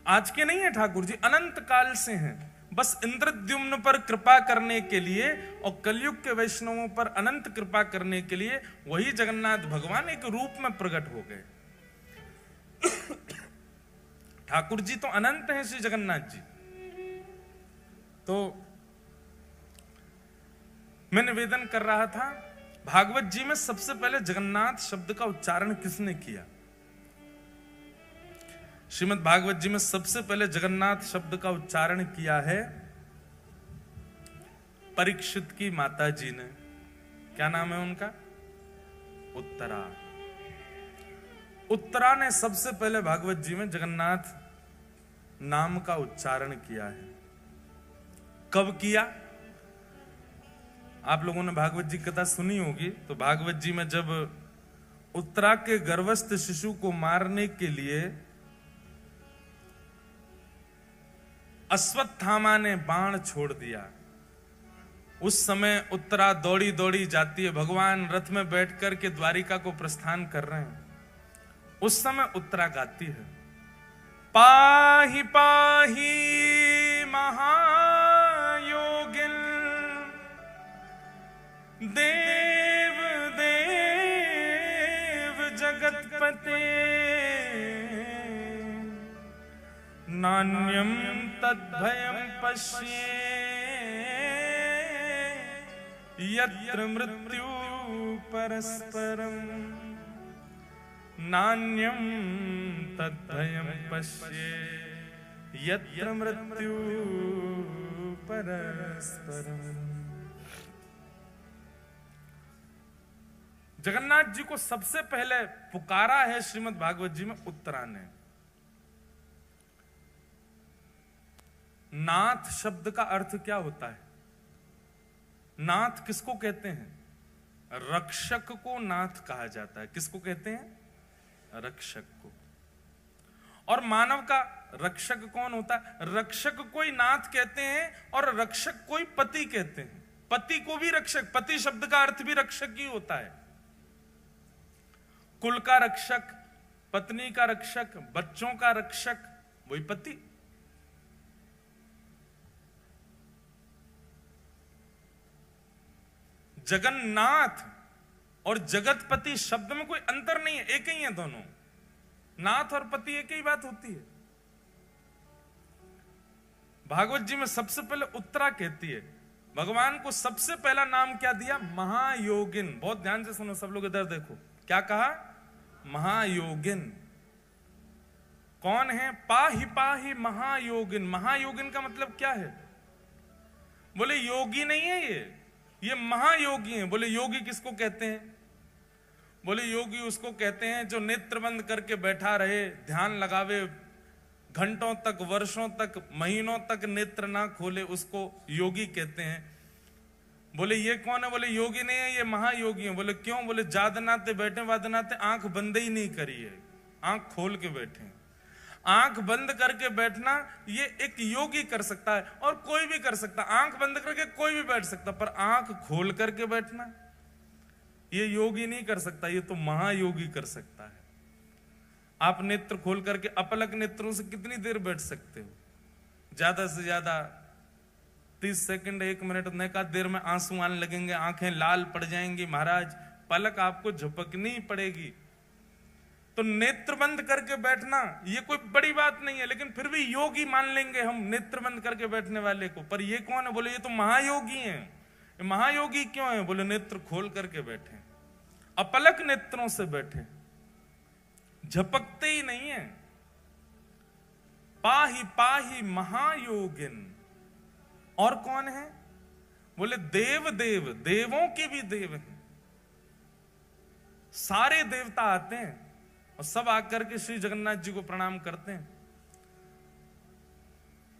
आज के नहीं है ठाकुर जी, अनंत काल से हैं। बस इंद्रद्युम्न पर कृपा करने के लिए और कलयुग के वैष्णवों पर अनंत कृपा करने के लिए वही जगन्नाथ भगवान एक रूप में प्रकट हो गए। ठाकुर जी तो अनंत हैं श्री जगन्नाथ जी। तो मैं निवेदन कर रहा था, भागवत जी में सबसे पहले जगन्नाथ शब्द का उच्चारण किसने किया? श्रीमद् भागवत जी में सबसे पहले जगन्नाथ शब्द का उच्चारण किया है परीक्षित की माता जी ने। क्या नाम है उनका? उत्तरा। उत्तरा ने सबसे पहले भागवत जी में जगन्नाथ नाम का उच्चारण किया है। कब किया? आप लोगों ने भागवत जी कथा सुनी होगी, तो भागवत जी में जब उत्तरा के गर्भस्थ शिशु को मारने के लिए अश्वत्थामा ने बाण छोड़ दिया, उस समय उत्तरा दौड़ी दौड़ी जाती है, भगवान रथ में बैठकर के द्वारिका को प्रस्थान कर रहे हैं। उस समय उत्तरा गाती है, पाहि पाहि महायोगिन देव देव जगतपते नान्यम तद्भयम पश्ये यत्र मृत्यु परस्परम नान्यम तद्भयम पश्ये यत्र मृत्यु परस्परम। जगन्नाथ जी को सबसे पहले पुकारा है श्रीमद् भागवत जी में उत्तरा ने। नाथ शब्द का अर्थ क्या होता है? नाथ किसको कहते हैं? रक्षक को नाथ कहा जाता है। किसको कहते हैं? रक्षक को। और मानव का रक्षक कौन होता है? रक्षक कोई नाथ कहते हैं और रक्षक कोई पति कहते हैं। पति को भी रक्षक, पति शब्द का अर्थ भी रक्षक ही होता है। कुल का रक्षक, पत्नी का रक्षक, बच्चों का रक्षक, वही पति। जगन्नाथ और जगतपति शब्द में कोई अंतर नहीं है, एक ही है दोनों। नाथ और पति एक ही बात होती है। भागवत जी में सबसे पहले उत्तरा कहती है, भगवान को सबसे पहला नाम क्या दिया? महायोगिन। बहुत ध्यान से सुनो सब लोग, इधर देखो, क्या कहा? महायोगिन। कौन है? पाहि पाहि महायोगिन। महायोगिन का मतलब क्या है? बोले योगी नहीं है ये महायोगी है। बोले योगी किसको कहते हैं? बोले योगी उसको कहते हैं जो नेत्र बंद करके बैठा रहे, ध्यान लगावे, घंटों तक, वर्षों तक, महीनों तक नेत्र ना खोले, उसको योगी कहते हैं। बोले ये कौन है? बोले योगी नहीं है, ये महायोगी है। बोले क्यों? बोले जादनाते बैठे वादनाते आंख बंद ही नहीं करी है, आंख खोल के बैठे। आंख बंद करके बैठना ये एक योगी कर सकता है और कोई भी कर सकता है। आंख बंद करके कोई भी बैठ सकता, पर आंख खोल करके बैठना ये योगी नहीं कर सकता, ये तो महायोगी कर सकता है। आप नेत्र खोल करके अपलक नेत्रों से कितनी देर बैठ सकते हो? ज्यादा से ज्यादा 30 सेकंड, 1 मिनट, नैका देर में आंसू आने लगेंगे, आंखें लाल पड़ जाएंगी महाराज, पलक आपको झपकनी पड़ेगी। तो नेत्र बंद करके बैठना ये कोई बड़ी बात नहीं है, लेकिन फिर भी योगी मान लेंगे हम नेत्र बंद करके बैठने वाले को। पर ये कौन है? बोले ये तो महायोगी हैं। महायोगी क्यों है? बोले नेत्र खोल करके बैठे, अपलक नेत्रों से बैठे, झपकते ही नहीं है। पाहि पाहि महायोगिन। और कौन है? बोले देव देव, देवों के भी देव हैं। सारे देवता आते हैं और सब आकर के श्री जगन्नाथ जी को प्रणाम करते हैं।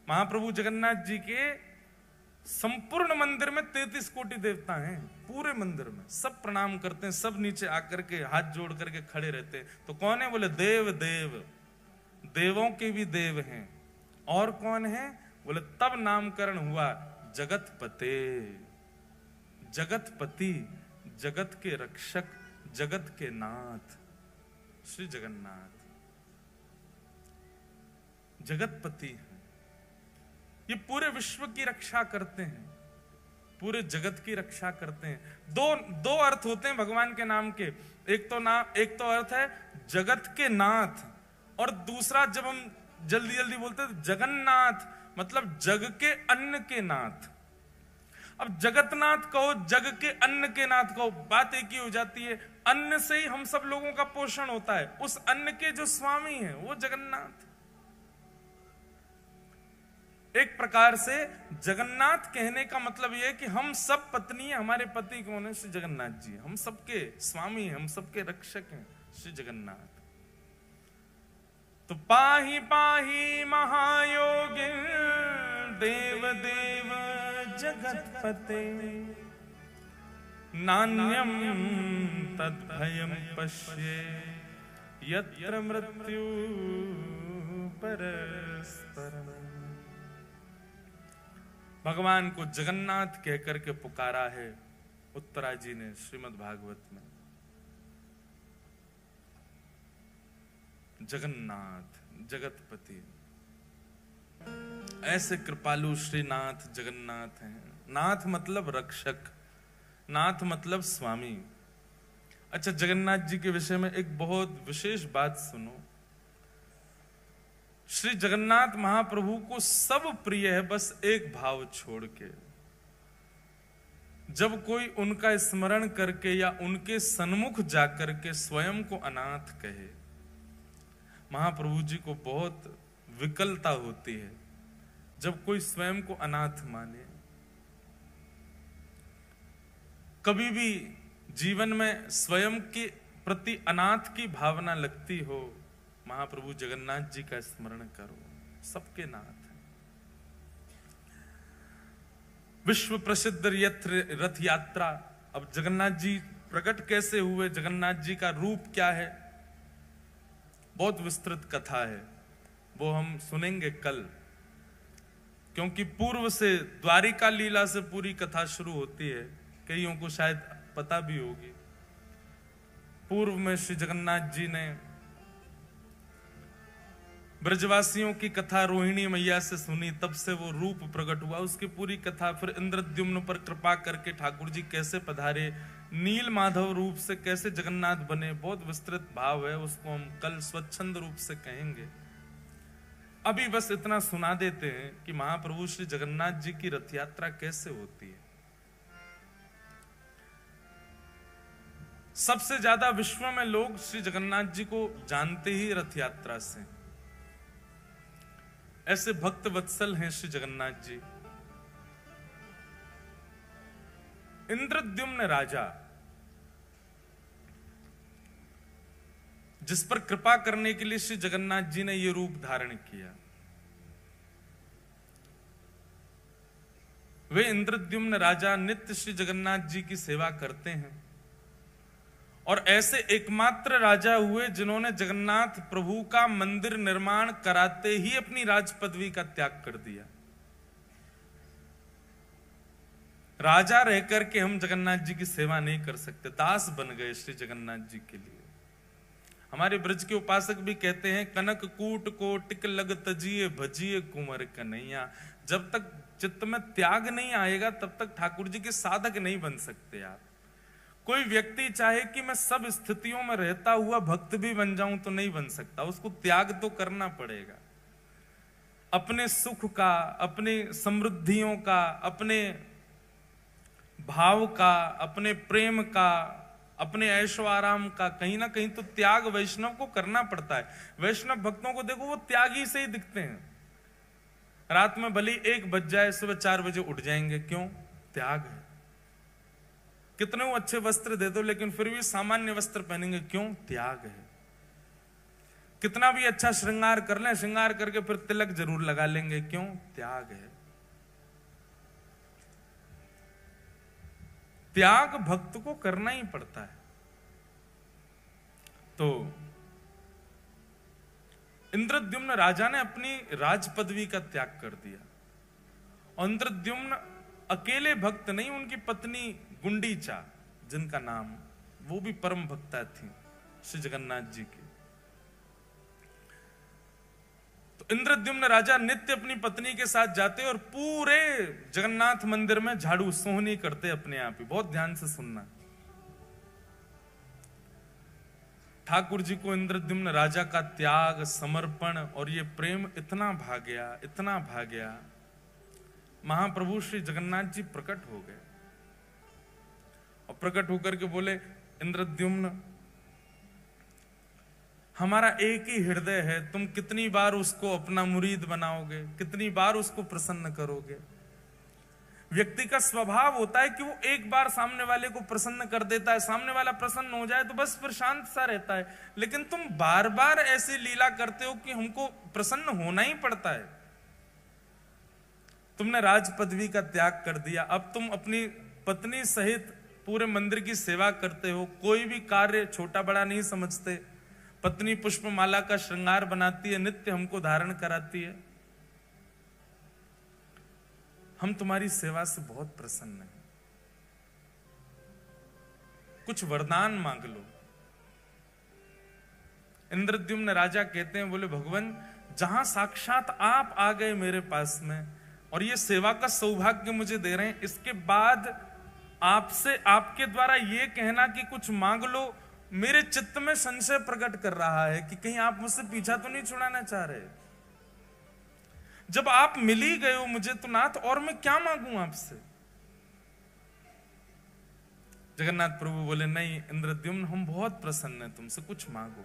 महाप्रभु जगन्नाथ जी के संपूर्ण मंदिर में 33 कोटि देवता हैं। पूरे मंदिर में सब प्रणाम करते हैं, सब नीचे आकर के हाथ जोड़ करके खड़े रहते हैं। तो कौन है? बोले देव देव, देवों के भी देव हैं। और कौन है? बोले तब नामकरण हुआ जगतपते, जगतपति, जगत के रक्षक, जगत के नाथ श्री जगन्नाथ जगतपति हैं। ये पूरे विश्व की रक्षा करते हैं, पूरे जगत की रक्षा करते हैं। दो अर्थ होते हैं भगवान के नाम के। एक तो अर्थ है जगत के नाथ और दूसरा जब हम जल्दी जल्दी बोलते हैं जगन्नाथ मतलब जग के अन्न के नाथ। अब जगतनाथ कहो, जग के अन्न के नाथ कहो, बात एक ही हो जाती है। अन्न से ही हम सब लोगों का पोषण होता है, उस अन्न के जो स्वामी हैं वो जगन्नाथ। एक प्रकार से जगन्नाथ कहने का मतलब यह है कि हम सब पत्नी है, हमारे पति कौन है? श्री जगन्नाथ जी। हम सबके स्वामी हैं, हम सबके रक्षक हैं श्री जगन्नाथ। तो पाहि पाहि महायोगी देव देव जगतपते नान्यम तद्भयम पश्ये यत्र मृत्यु परस्परम। भगवान को जगन्नाथ कहकर के पुकारा है उत्तरा जी ने श्रीमद् भागवत में। जगन्नाथ जगतपति, ऐसे कृपालु श्रीनाथ जगन्नाथ हैं। नाथ मतलब रक्षक, नाथ मतलब स्वामी। अच्छा, जगन्नाथ जी के विषय में एक बहुत विशेष बात सुनो। श्री जगन्नाथ महाप्रभु को सब प्रिय है, बस एक भाव छोड़ के। जब कोई उनका स्मरण करके या उनके सन्मुख जाकर के स्वयं को अनाथ कहे, महाप्रभु जी को बहुत विकलता होती है जब कोई स्वयं को अनाथ माने। कभी भी जीवन में स्वयं के प्रति अनाथ की भावना लगती हो, महाप्रभु जगन्नाथ जी का स्मरण करो, सबके नाथ हैं। विश्व प्रसिद्ध रथ यात्रा। अब जगन्नाथ जी प्रकट कैसे हुए, जगन्नाथ जी का रूप क्या है, बहुत विस्तृत कथा है, वो हम सुनेंगे कल। क्योंकि पूर्व से द्वारिका लीला से पूरी कथा शुरू होती है, कईयों को शायद पता भी होगी। पूर्व में श्री जगन्नाथ जी ने ब्रजवासियों की कथा रोहिणी मैया से सुनी, तब से वो रूप प्रकट हुआ, उसकी पूरी कथा। फिर इंद्रद्युम्न पर कृपा करके ठाकुर जी कैसे पधारे, नील माधव रूप से कैसे जगन्नाथ बने, बहुत विस्तृत भाव है, उसको हम कल स्वच्छंद रूप से कहेंगे। अभी बस इतना सुना देते हैं कि महाप्रभु श्री जगन्नाथ जी की रथ यात्रा कैसे होती है। सबसे ज्यादा विश्व में लोग श्री जगन्नाथ जी को जानते ही रथ यात्रा से। ऐसे भक्त वत्सल हैं श्री जगन्नाथ जी। इंद्रद्युम्न राजा, जिस पर कृपा करने के लिए श्री जगन्नाथ जी ने यह रूप धारण किया, वे इंद्रद्युम्न राजा नित्य श्री जगन्नाथ जी की सेवा करते हैं और ऐसे एकमात्र राजा हुए जिन्होंने जगन्नाथ प्रभु का मंदिर निर्माण कराते ही अपनी राज पदवी का त्याग कर दिया। राजा रहकर के हम जगन्नाथ जी की सेवा नहीं कर सकते, दास बन गए श्री जगन्नाथ जी के लिए। हमारे ब्रज के उपासक भी कहते हैं, कनक कूट को टिक लग तजिए भजिए कुंवर कन्हैया। जब तक चित्त में त्याग नहीं आएगा तब तक ठाकुर जी के साधक नहीं बन सकते आप। कोई व्यक्ति चाहे कि मैं सब स्थितियों में रहता हुआ भक्त भी बन जाऊं तो नहीं बन सकता, उसको त्याग तो करना पड़ेगा। अपने सुख का, अपने समृद्धियों का, अपने भाव का, अपने प्रेम का, अपने ऐशो आराम का कहीं ना कहीं तो त्याग वैष्णव को करना पड़ता है। वैष्णव भक्तों को देखो, वो त्यागी से ही दिखते हैं। रात में भले 1 बज जाए, सुबह 4 बजे उठ जाएंगे, क्यों? त्याग है। कितने वो अच्छे वस्त्र दे दो लेकिन फिर भी सामान्य वस्त्र पहनेंगे, क्यों? त्याग है। कितना भी अच्छा श्रृंगार कर लें, श्रृंगार करके फिर तिलक जरूर लगा लेंगे, क्यों? त्याग है। त्याग भक्त को करना ही पड़ता है। तो इंद्रद्युम्न राजा ने अपनी राज पदवी का त्याग कर दिया। और इंद्रद्युम्न अकेले भक्त नहीं, उनकी पत्नी गुंडीचा, जिनका नाम, वो भी परम भक्ता थी श्री जगन्नाथ जी की। तो इंद्रद्युम्न राजा नित्य अपनी पत्नी के साथ जाते और पूरे जगन्नाथ मंदिर में झाड़ू सोहनी करते अपने आप ही। बहुत ध्यान से सुनना। ठाकुर जी को इंद्रद्युम्न राजा का त्याग, समर्पण और ये प्रेम इतना भा गया, इतना भा गया। महाप्रभु श्री जगन्नाथ जी प्रकट हो गए और प्रकट होकर के बोले, इंद्रद्युम्न हमारा एक ही हृदय है, तुम कितनी बार उसको अपना मुरीद बनाओगे, कितनी बार उसको प्रसन्न करोगे। व्यक्ति का स्वभाव होता है कि वो एक बार सामने वाले को प्रसन्न कर देता है, सामने वाला प्रसन्न हो जाए तो बस फिर शांत सा रहता है। लेकिन तुम बार बार ऐसी लीला करते हो कि हमको प्रसन्न होना ही पड़ता है। तुमने राज पदवी का त्याग कर दिया, अब तुम अपनी पत्नी सहित पूरे मंदिर की सेवा करते हो, कोई भी कार्य छोटा बड़ा नहीं समझते। पत्नी पुष्पमाला का श्रृंगार बनाती है, नित्य हमको धारण कराती है। हम तुम्हारी सेवा से बहुत प्रसन्न हैं, कुछ वरदान मांग लो। इंद्रद्युम्न राजा कहते हैं, बोले भगवान जहां साक्षात आप आ गए मेरे पास में और ये सेवा का सौभाग्य मुझे दे रहे हैं, इसके बाद आपसे आपके द्वारा ये कहना कि कुछ मांग लो, मेरे चित्त में संशय प्रकट कर रहा है कि कहीं आप मुझसे पीछा तो नहीं छुड़ाना चाह रहे। जब आप मिल ही गए हो मुझे तो नाथ, और मैं क्या मांगू आपसे। जगन्नाथ प्रभु बोले, नहीं इंद्रद्युम्न हम बहुत प्रसन्न हैं तुमसे, कुछ मांगो।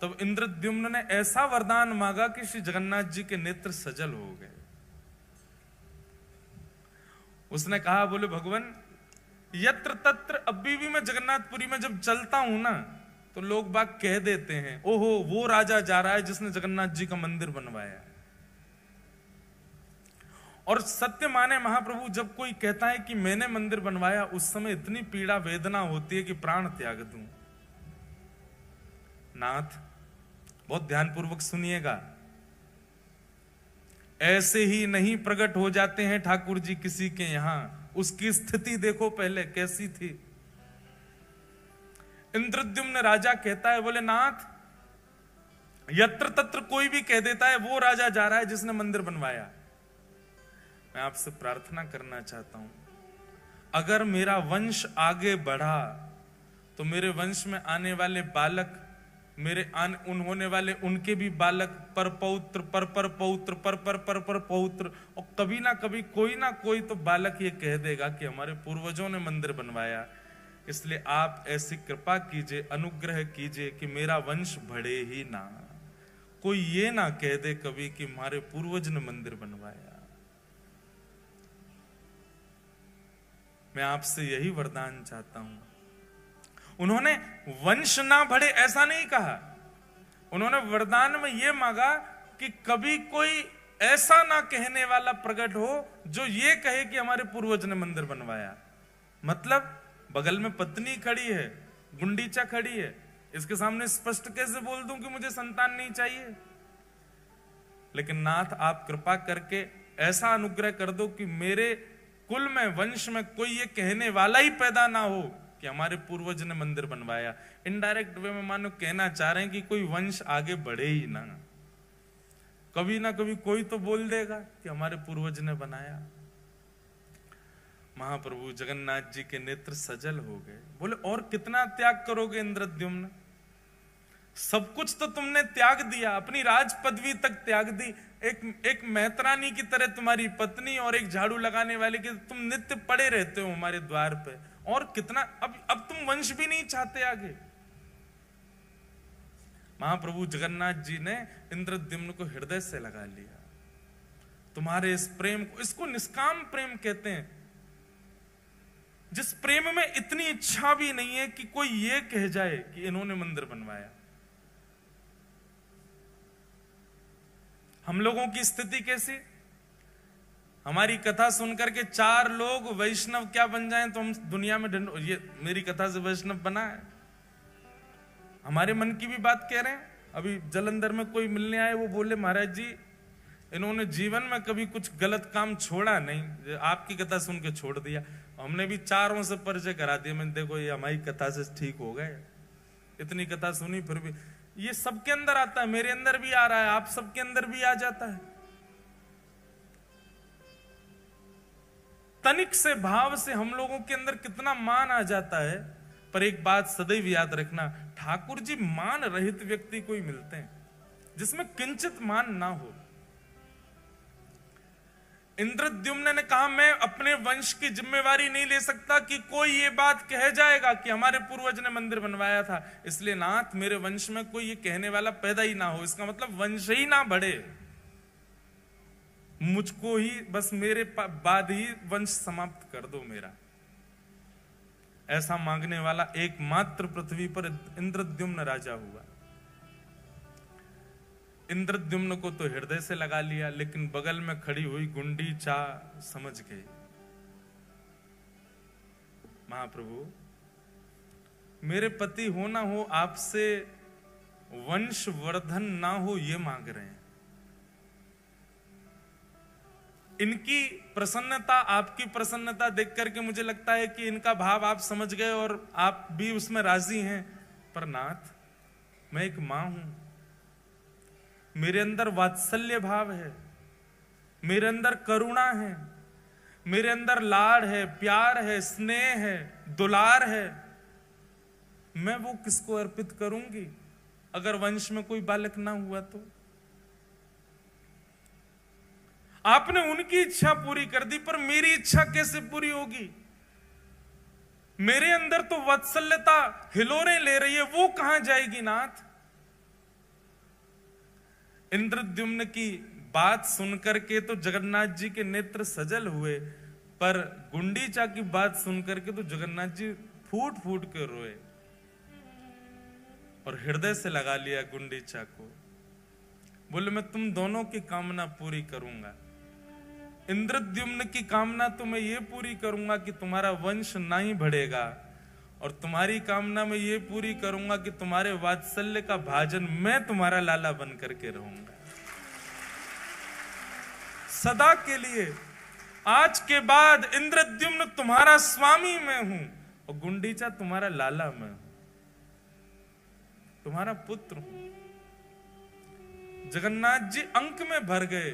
तब इंद्रद्युम्न ने ऐसा वरदान मांगा कि श्री जगन्नाथ जी के नेत्र सजल हो गए। उसने कहा, बोले भगवान यत्र तत्र, अभी भी मैं जगन्नाथपुरी में जब चलता हूं ना तो लोग बाग कह देते हैं, ओहो वो राजा जा रहा है जिसने जगन्नाथ जी का मंदिर बनवाया। और सत्य माने महाप्रभु, जब कोई कहता है कि मैंने मंदिर बनवाया, उस समय इतनी पीड़ा वेदना होती है कि प्राण त्याग दूं। नाथ बहुत ध्यानपूर्वक सुनिएगा, ऐसे ही नहीं प्रकट हो जाते हैं ठाकुर जी किसी के यहां। उसकी स्थिति देखो पहले कैसी थी। इंद्रद्युम्न राजा कहता है, बोले नाथ यत्र तत्र कोई भी कह देता है वो राजा जा रहा है जिसने मंदिर बनवाया। मैं आपसे प्रार्थना करना चाहता हूं, अगर मेरा वंश आगे बढ़ा तो मेरे वंश में आने वाले बालक, मेरे उन होने वाले उनके भी बालक, पर पौत्र, पर पौत्र, पर पौत्र, और कभी ना कभी कोई ना कोई तो बालक ये कह देगा कि हमारे पूर्वजों ने मंदिर बनवाया। इसलिए आप ऐसी कृपा कीजिए, अनुग्रह कीजिए कि मेरा वंश बढ़े ही ना, कोई ये ना कह दे कभी कि हमारे पूर्वज ने मंदिर बनवाया। मैं आपसे यही वरदान चाहता हूं। उन्होंने वंश ना बढ़े ऐसा नहीं कहा, उन्होंने वरदान में यह मांगा कि कभी कोई ऐसा ना कहने वाला प्रकट हो जो ये कहे कि हमारे पूर्वज ने मंदिर बनवाया। मतलब बगल में पत्नी खड़ी है, गुंडीचा खड़ी है, इसके सामने स्पष्ट कैसे बोल दूं कि मुझे संतान नहीं चाहिए। लेकिन नाथ आप कृपा करके ऐसा अनुग्रह कर दो कि मेरे कुल में, वंश में कोई ये कहने वाला ही पैदा ना हो कि हमारे पूर्वज ने मंदिर बनवाया। इनडायरेक्ट वे में मानो कहना चाह रहे हैं कि कोई वंश आगे बढ़े ही ना, कभी ना कभी कोई तो बोल देगा कि हमारे पूर्वज ने बनाया। महाप्रभु जगन्नाथ जी के नेत्र सजल हो गए। बोले और कितना त्याग करोगे इंद्रद्युम्न, सब कुछ तो तुमने त्याग दिया, अपनी राज पदवी तक त्याग दी, एक मेहतरानी की तरह तुम्हारी पत्नी और एक झाड़ू लगाने वाले के तुम नित्य पड़े रहते हो हमारे द्वार पे, और कितना, अब तुम वंश भी नहीं चाहते आगे। महाप्रभु जगन्नाथ जी ने इंद्रद्युम्न को हृदय से लगा लिया। तुम्हारे इस प्रेम को, इसको निष्काम प्रेम कहते हैं, जिस प्रेम में इतनी इच्छा भी नहीं है कि कोई ये कह जाए कि इन्होंने मंदिर बनवाया। हम लोगों की स्थिति कैसी, हमारी कथा सुनकर के 4 लोग वैष्णव क्या बन जाएं तो हम दुनिया में ये मेरी कथा से वैष्णव बना है। हमारे मन की भी बात कह रहे हैं। अभी जलंधर में कोई मिलने आए, वो बोले महाराज जी इन्होंने जीवन में कभी कुछ गलत काम छोड़ा नहीं, आपकी कथा सुन के छोड़ दिया। हमने भी 4 से परिचय करा दिया, मैंने देखो ये हमारी कथा से ठीक हो गए, इतनी कथा सुनी फिर भी। ये सबके अंदर आता है, मेरे अंदर भी आ रहा है, आप सबके अंदर भी आ जाता है। तनिक से भाव से हम लोगों के अंदर कितना मान आ जाता है। पर एक बात सदैव याद रखना, ठाकुर जी मान रहित व्यक्ति को ही मिलते हैं जिसमें किंचित मान ना हो। इंद्रद्युम्न ने कहा, मैं अपने वंश की जिम्मेवारी नहीं ले सकता कि कोई ये बात कह जाएगा कि हमारे पूर्वज ने मंदिर बनवाया था, इसलिए नाथ मेरे वंश में कोई ये कहने वाला पैदा ही ना हो। इसका मतलब वंश ही ना बढ़े, मुझको ही बस मेरे बाद ही वंश समाप्त कर दो मेरा। ऐसा मांगने वाला एकमात्र पृथ्वी पर इंद्रद्युम्न राजा हुआ। इंद्रद्युम्न को तो हृदय से लगा लिया, लेकिन बगल में खड़ी हुई गुंडीचा समझ गई। महाप्रभु, मेरे पति हो ना हो, आपसे वंश वर्धन ना हो, ये मांग रहे हैं। इनकी प्रसन्नता, आपकी प्रसन्नता देख करके मुझे लगता है कि इनका भाव आप समझ गए और आप भी उसमें राजी हैं। पर नाथ, मैं एक मां हूं, मेरे अंदर वात्सल्य भाव है, मेरे अंदर करुणा है, मेरे अंदर लाड़ है, प्यार है, स्नेह है, दुलार है। मैं वो किसको अर्पित करूंगी अगर वंश में कोई बालक ना हुआ तो? आपने उनकी इच्छा पूरी कर दी, पर मेरी इच्छा कैसे पूरी होगी? मेरे अंदर तो वात्सल्यता हिलोरे ले रही है, वो कहां जाएगी नाथ? इंद्रद्युम्न की बात सुनकर के तो जगन्नाथ जी के नेत्र सजल हुए, पर गुंडीचा की बात सुनकर के तो जगन्नाथ जी फूट फूट के रोए और हृदय से लगा लिया गुंडीचा को। बोले, मैं तुम दोनों की कामना पूरी करूंगा। इंद्रद्युम्न की कामना तो मैं ये पूरी करूंगा कि तुम्हारा वंश ना ही बढ़ेगा, और तुम्हारी कामना मैं ये पूरी करूंगा कि तुम्हारे वात्सल्य का भाजन मैं तुम्हारा लाला बन करके रहूंगा सदा के लिए। आज के बाद इंद्रद्युम्न तुम्हारा स्वामी मैं हूं और गुंडीचा तुम्हारा लाला मैं हूं, तुम्हारा पुत्र हूं। जगन्नाथ जी अंक में भर गए।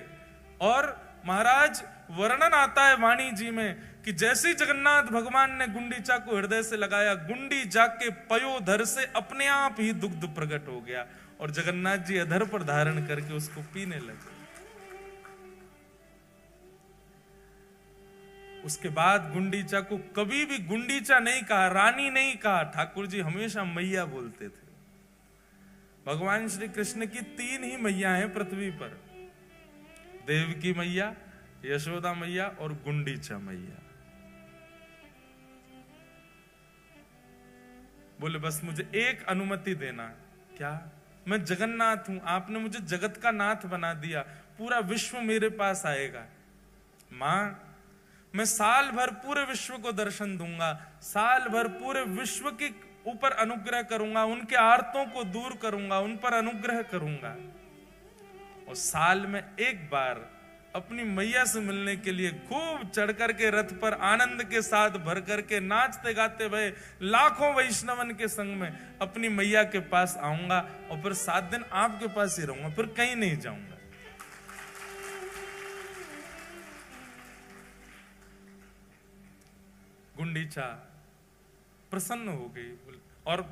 और महाराज, वर्णन आता है वाणी जी में कि जैसे जगन्नाथ भगवान ने गुंडीचा को हृदय से लगाया, गुंडीचा के पयोधर से अपने आप ही दुग्ध प्रकट हो गया और जगन्नाथ जी अधर पर धारण करके उसको पीने लगे। उसके बाद गुंडीचा को कभी भी गुंडीचा नहीं कहा, रानी नहीं कहा, ठाकुर जी हमेशा मैया बोलते थे। भगवान श्री कृष्ण की 3 ही मैया हैं पृथ्वी पर, देवकी मैया, यशोदा मैया और गुंडीचा मैया। बोले, बस मुझे एक अनुमति देना। क्या? मैं जगन्नाथ हूं, आपने मुझे जगत का नाथ बना दिया, पूरा विश्व मेरे पास आएगा। मां, मैं साल भर पूरे विश्व को दर्शन दूंगा, साल भर पूरे विश्व के ऊपर अनुग्रह करूंगा, उनके आर्तों को दूर करूंगा, उन पर अनुग्रह करूंगा। और साल में एक बार अपनी मैया से मिलने के लिए खूब चढ़ करके रथ पर आनंद के साथ भर करके नाचते गाते हुए लाखों वैष्णवन के संग में अपनी मैया के पास आऊंगा और फिर 7 दिन आपके पास ही रहूंगा, फिर कहीं नहीं जाऊंगा। गुंडीचा प्रसन्न हो गई और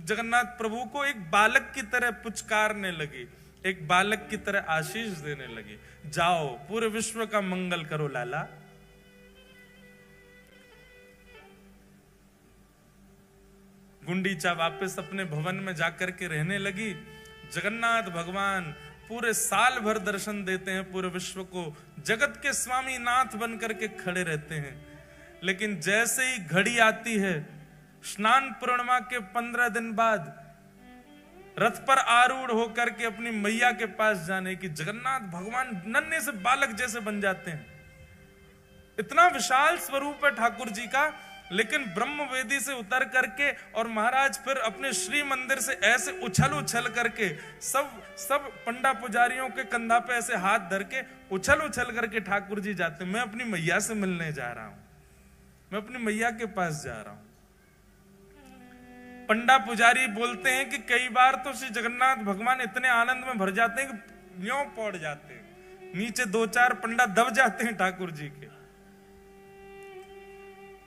जगन्नाथ प्रभु को एक बालक की तरह पुचकारने लगी, एक बालक की तरह आशीष देने लगी। जाओ, पूरे विश्व का मंगल करो लाला। गुंडीचा वापस अपने भवन में जाकर के रहने लगी। जगन्नाथ भगवान पूरे साल भर दर्शन देते हैं पूरे विश्व को, जगत के स्वामी नाथ बन करके खड़े रहते हैं। लेकिन जैसे ही घड़ी आती है स्नान पूर्णिमा के 15 दिन बाद रथ पर आरूढ़ होकर के अपनी मैया के पास जाने की, जगन्नाथ भगवान नन्हे से बालक जैसे बन जाते हैं। इतना विशाल स्वरूप है ठाकुर जी का, लेकिन ब्रह्म वेदी से उतर करके और महाराज फिर अपने श्री मंदिर से ऐसे उछल उछल करके सब पंडा पुजारियों के कंधा पे ऐसे हाथ धर के उछल उछल करके ठाकुर जी जाते। मैं अपनी मैया से मिलने जा रहा हूं, मैं अपनी मैया के पास जा रहा हूं। पंडा पुजारी बोलते हैं कि कई बार तो श्री जगन्नाथ भगवान इतने आनंद में भर जाते हैं कि यूं पड़ जाते हैं, नीचे 2-4 पंडा दब जाते हैं ठाकुर जी के।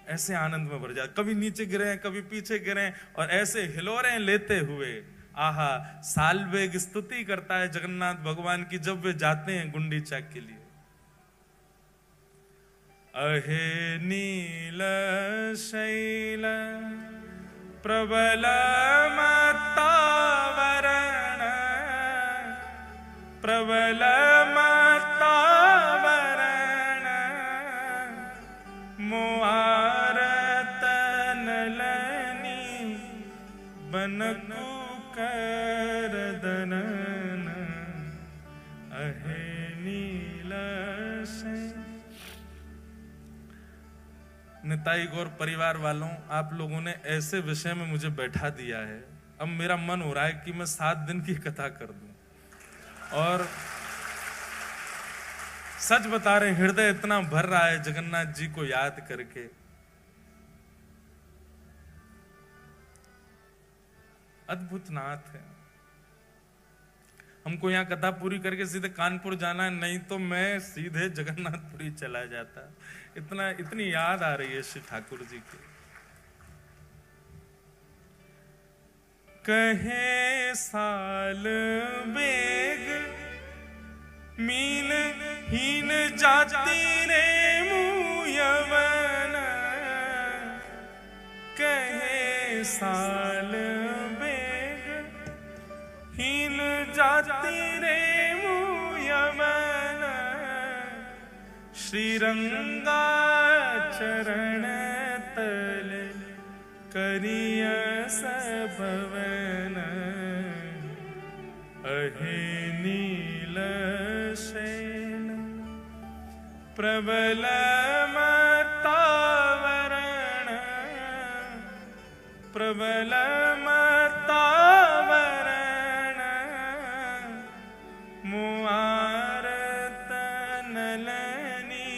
ऐसे आनंद में भर जाए, कभी नीचे गिरे कभी पीछे गिरे और ऐसे हिलोरें लेते हुए आहा सालवेग स्तुति करता है जगन्नाथ भगवान की जब वे जाते हैं गुंडीचा के लिए। अहे नील शैल प्रबल मत्तावरण प्रबल मत्तावरण मुआरत नलनी बनकु करदनन अहे नील शैल। निताई गौर परिवार वालों, आप लोगों ने ऐसे विषय में मुझे बैठा दिया है, अब मेरा मन हो रहा है कि मैं 7 दिन की कथा कर दूं। और सच बता रहे, हृदय इतना भर रहा है जगन्नाथ जी को याद करके। अद्भुत नाथ है। हमको यहाँ कथा पूरी करके सीधे कानपुर जाना है, नहीं तो मैं सीधे जगन्नाथपुरी चला जाता। इतनी याद आ रही है श्री ठाकुर जी की। कहे साल बेग मील हीन जाती रे मुयवन कहे साल हीन जाती रे मुयवन श्रीरंगा चरण तल करिय सबवन अहे नील शैल प्रबल मत्तावरण प्रबल मत्तावरण मुआरत नलनी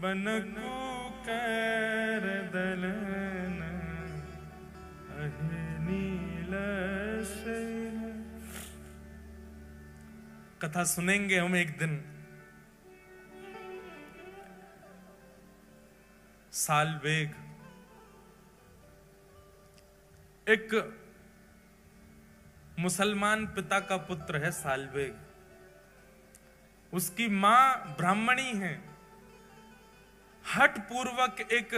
बनकु करदलन अहे नील शैल। कथा सुनेंगे हम एक दिन। सालवेग एक मुसलमान पिता का पुत्र है। सालवेग, उसकी मां ब्राह्मणी है। हठ पूर्वक एक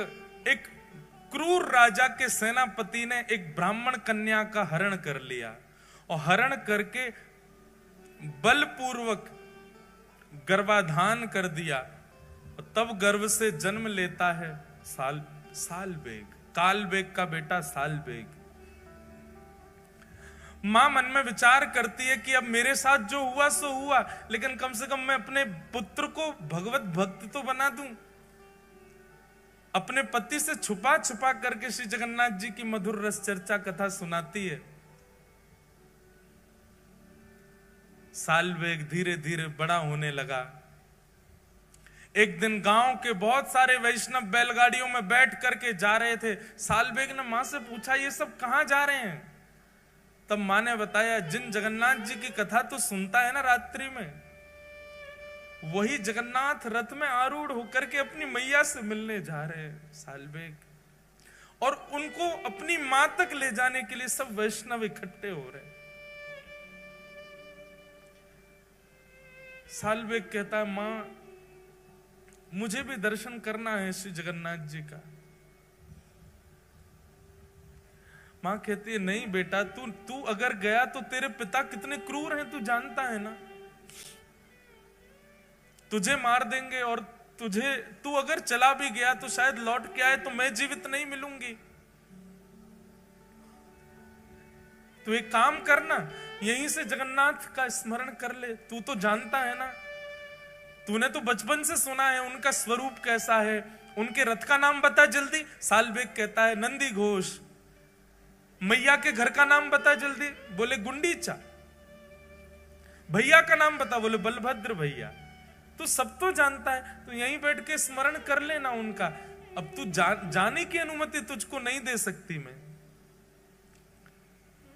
क्रूर राजा के सेनापति ने एक ब्राह्मण कन्या का हरण कर लिया और हरण करके बलपूर्वक गर्भाधान कर दिया और तब गर्भ से जन्म लेता है सालवेग, कालवेग का बेटा सालवेग। मां मन में विचार करती है कि अब मेरे साथ जो हुआ सो हुआ, लेकिन कम से कम मैं अपने पुत्र को भगवत भक्त तो बना दूं। अपने पति से छुपा छुपा करके श्री जगन्नाथ जी की मधुर रस चर्चा कथा सुनाती है। सालवेग धीरे धीरे बड़ा होने लगा। एक दिन गांव के बहुत सारे वैष्णव बैलगाड़ियों में बैठ करके जा रहे थे। सालवेग ने मां से पूछा, ये सब कहां जा रहे हैं? तब मां ने बताया, जिन जगन्नाथ जी की कथा तो सुनता है ना रात्रि में, वही जगन्नाथ रथ में आरूढ़ होकर के अपनी मैया से मिलने जा रहे हैं सालवेग, और उनको अपनी मां तक ले जाने के लिए सब वैष्णव इकट्ठे हो रहे हैं। सालवेग कहता है, मां मुझे भी दर्शन करना है श्री जगन्नाथ जी का। मां कहती है, नहीं बेटा, तू अगर गया तो तेरे पिता कितने क्रूर हैं तू जानता है ना, तुझे मार देंगे, और तू अगर चला भी गया तो शायद लौट के आए तो मैं जीवित नहीं मिलूंगी। तू एक काम करना, यहीं से जगन्नाथ का स्मरण कर ले। तू तो जानता है ना, तूने तो बचपन से सुना है उनका स्वरूप कैसा है। उनके रथ का नाम बता जल्दी। सालवेग कहता है, नंदी घोष। मैया के घर का नाम बता जल्दी। बोले गुंडीचा। भैया का नाम बता। बोले बलभद्र भैया। तू सब तो जानता है, तू यहीं बैठ के स्मरण कर लेना उनका। अब तू जाने की अनुमति तुझको नहीं दे सकती मैं।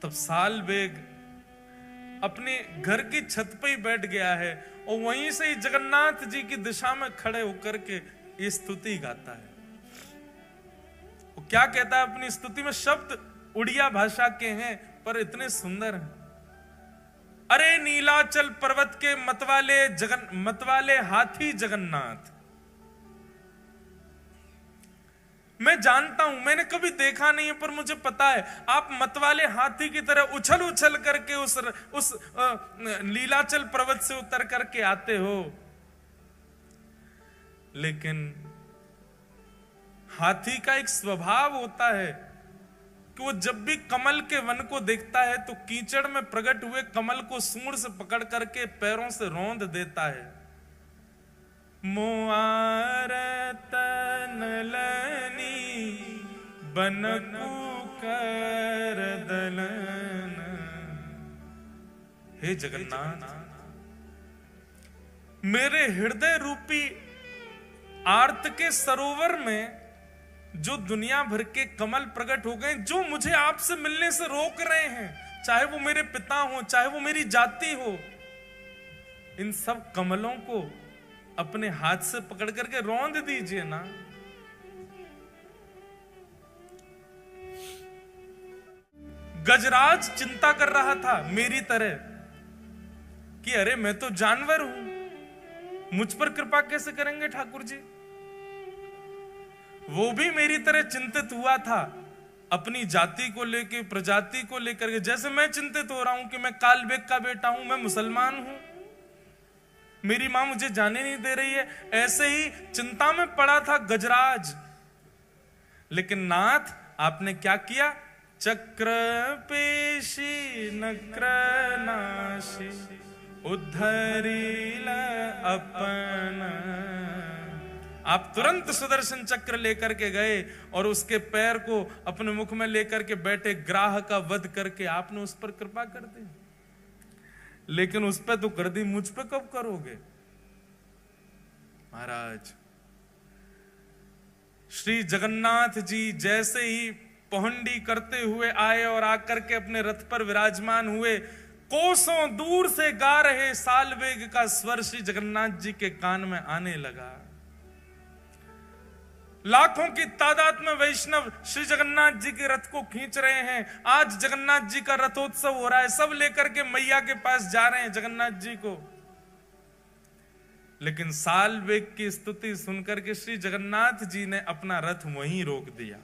तब सालवेग अपने घर की छत पे ही बैठ गया है और वहीं से ही जगन्नाथ जी की दिशा में खड़े होकर के ये स्तुति गाता है। क्या कहता है अपनी स्तुति में? शब्द उड़िया भाषा के हैं पर इतने सुंदर हैं। अरे नीलाचल पर्वत के मतवाले हाथी जगन्नाथ, मैं जानता हूं, मैंने कभी देखा नहीं है, पर मुझे पता है आप मतवाले हाथी की तरह उछल उछल करके उस नीलाचल पर्वत से उतर करके आते हो। लेकिन हाथी का एक स्वभाव होता है कि वो जब भी कमल के वन को देखता है तो कीचड़ में प्रकट हुए कमल को सूंड से पकड़ करके पैरों से रौंद देता है। मोआरत नलनी बनकु कर दलन। हे जगन्नाथ, मेरे हृदय रूपी आर्त के सरोवर में जो दुनिया भर के कमल प्रकट हो गए, जो मुझे आपसे मिलने से रोक रहे हैं, चाहे वो मेरे पिता हो, चाहे वो मेरी जाति हो, इन सब कमलों को अपने हाथ से पकड़ करके रौंद दीजिए ना। गजराज चिंता कर रहा था मेरी तरह कि अरे मैं तो जानवर हूं, मुझ पर कृपा कैसे करेंगे ठाकुर जी। वो भी मेरी तरह चिंतित हुआ था अपनी जाति को लेकर, प्रजाति को लेकर के, जैसे मैं चिंतित हो रहा हूं कि मैं कालबेग का बेटा हूं, मैं मुसलमान हूं, मेरी मां मुझे जाने नहीं दे रही है, ऐसे ही चिंता में पड़ा था गजराज। लेकिन नाथ, आपने क्या किया? चक्र पेशी नक्र नाशी उद्धरील अपन। आप तुरंत सुदर्शन चक्र लेकर के गए और उसके पैर को अपने मुख में लेकर के बैठे ग्राह का वध करके आपने उस पर कृपा कर दी। लेकिन उस पर तो कर दी, मुझ पे कब करोगे महाराज? श्री जगन्नाथ जी जैसे ही पहुंडी करते हुए आए और आकर के अपने रथ पर विराजमान हुए, कोसों दूर से गा रहे सालवेग का स्वर श्री जगन्नाथ जी के कान में आने लगा। लाखों की तादाद में वैष्णव श्री जगन्नाथ जी के रथ को खींच रहे हैं। आज जगन्नाथ जी का रथोत्सव हो रहा है, सब लेकर के मैया के पास जा रहे हैं जगन्नाथ जी को। लेकिन सालवेग की स्तुति सुनकर के श्री जगन्नाथ जी ने अपना रथ वहीं रोक दिया।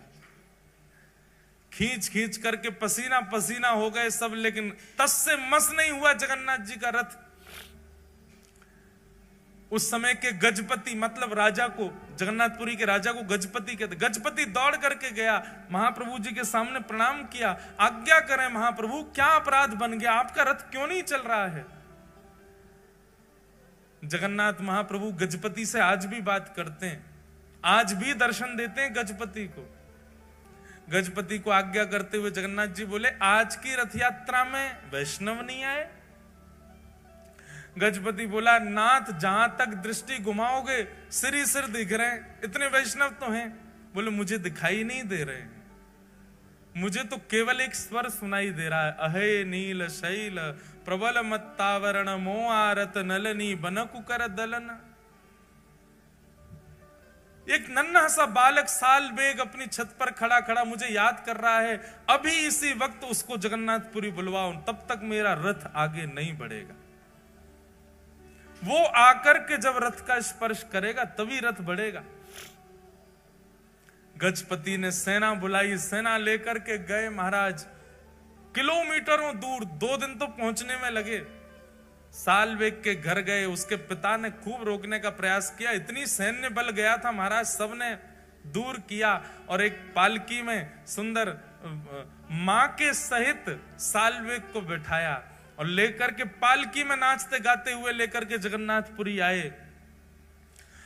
खींच खींच करके पसीना पसीना हो गए सब, लेकिन तस से मस नहीं हुआ जगन्नाथ जी का रथ। उस समय के गजपति, मतलब राजा को, जगन्नाथपुरी के राजा को गजपति कहते। गजपति दौड़ करके गया, महाप्रभु जी के सामने प्रणाम किया, आज्ञा करें महाप्रभु, क्या अपराध बन गया, आपका रथ क्यों नहीं चल रहा है? जगन्नाथ महाप्रभु गजपति से आज भी बात करते हैं, आज भी दर्शन देते हैं गजपति को। गजपति को आज्ञा करते हुए जगन्नाथ जी बोले, आज की रथ यात्रा में वैष्णव नहीं आए? गजपति बोला, नाथ जहां तक दृष्टि घुमाओगे सिर ही सिर दिख रहे हैं, इतने वैष्णव तो हैं। बोले, मुझे दिखाई नहीं दे रहे, मुझे तो केवल एक स्वर सुनाई दे रहा है, अहे नील शैल प्रबल मत्तावरण मोआरत नलनी बनकु कर दलन। एक नन्हा सा बालक सालवेग अपनी छत पर खड़ा खड़ा मुझे याद कर रहा है, अभी इसी वक्त उसको जगन्नाथपुरी बुलवाओ, तब तक मेरा रथ आगे नहीं बढ़ेगा। वो आकर के जब रथ का स्पर्श करेगा तभी रथ बढ़ेगा। गजपति ने सेना बुलाई, सेना लेकर के गए महाराज, किलोमीटरों दूर, 2 दिन तो पहुंचने में लगे। सालवेग के घर गए, उसके पिता ने खूब रोकने का प्रयास किया, इतनी सैन्य बल गया था महाराज, सबने दूर किया और एक पालकी में सुंदर मां के सहित सालवेग को बिठाया और लेकर के पालकी में नाचते गाते हुए लेकर के जगन्नाथपुरी आए।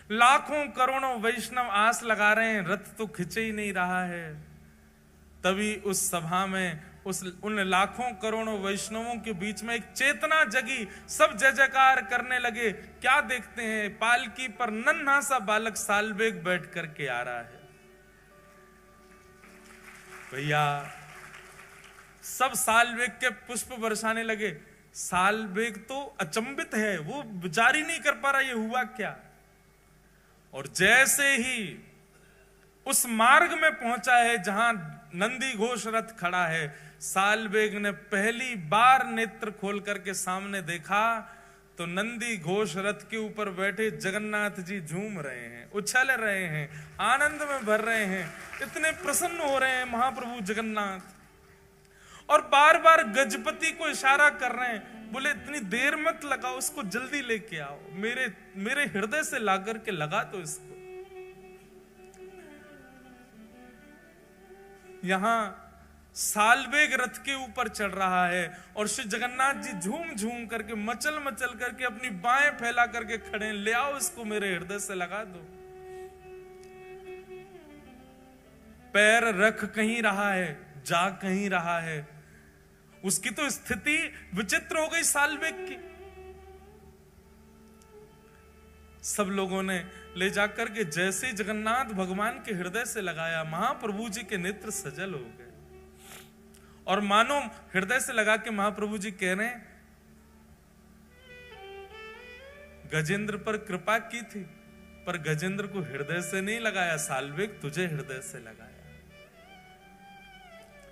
लाखों करोड़ों वैष्णव आस लगा रहे हैं, रथ तो खिंचे ही नहीं रहा है। तभी उस सभा में उन लाखों करोड़ों वैष्णवों के बीच में एक चेतना जगी, सब जय जयकार करने लगे। क्या देखते हैं, पालकी पर नन्हा सा बालक सालवेग बैठ करके आ रहा है। भैया सब सालवेग के पुष्प बरसाने लगे। सालवेग तो अचंभित है, वो विचार ही नहीं कर पा रहा ये हुआ क्या। और जैसे ही उस मार्ग में पहुंचा है जहां नंदी घोष रथ खड़ा है। सालवेग ने पहली बार नेत्र खोल करके सामने देखा तो नंदी घोष रथ के ऊपर बैठे जगन्नाथ जी झूम रहे हैं, उछल रहे हैं, आनंद में भर रहे हैं, इतने प्रसन्न हो रहे हैं महाप्रभु जगन्नाथ। और बार बार गजपति को इशारा कर रहे हैं, बोले इतनी देर मत लगाओ, उसको जल्दी लेके आओ, मेरे हृदय से ला करके लगा तो इसको। यहां सालवेग रथ के ऊपर चढ़ रहा है और श्री जगन्नाथ जी झूम झूम करके मचल मचल करके अपनी बाहें फैला करके खड़े हैं, ले आओ इसको मेरे हृदय से लगा दो। पैर रख कहीं रहा है, जा कहीं रहा है, उसकी तो स्थिति विचित्र हो गई सालवेग की। सब लोगों ने ले जाकर के जैसे जगन्नाथ भगवान के हृदय से लगाया, महाप्रभु जी के नेत्र सजल हो गए और मानो हृदय से लगा के महाप्रभु जी कह रहे हैं, गजेंद्र पर कृपा की थी पर गजेंद्र को हृदय से नहीं लगाया, सालवेग तुझे हृदय से लगाया।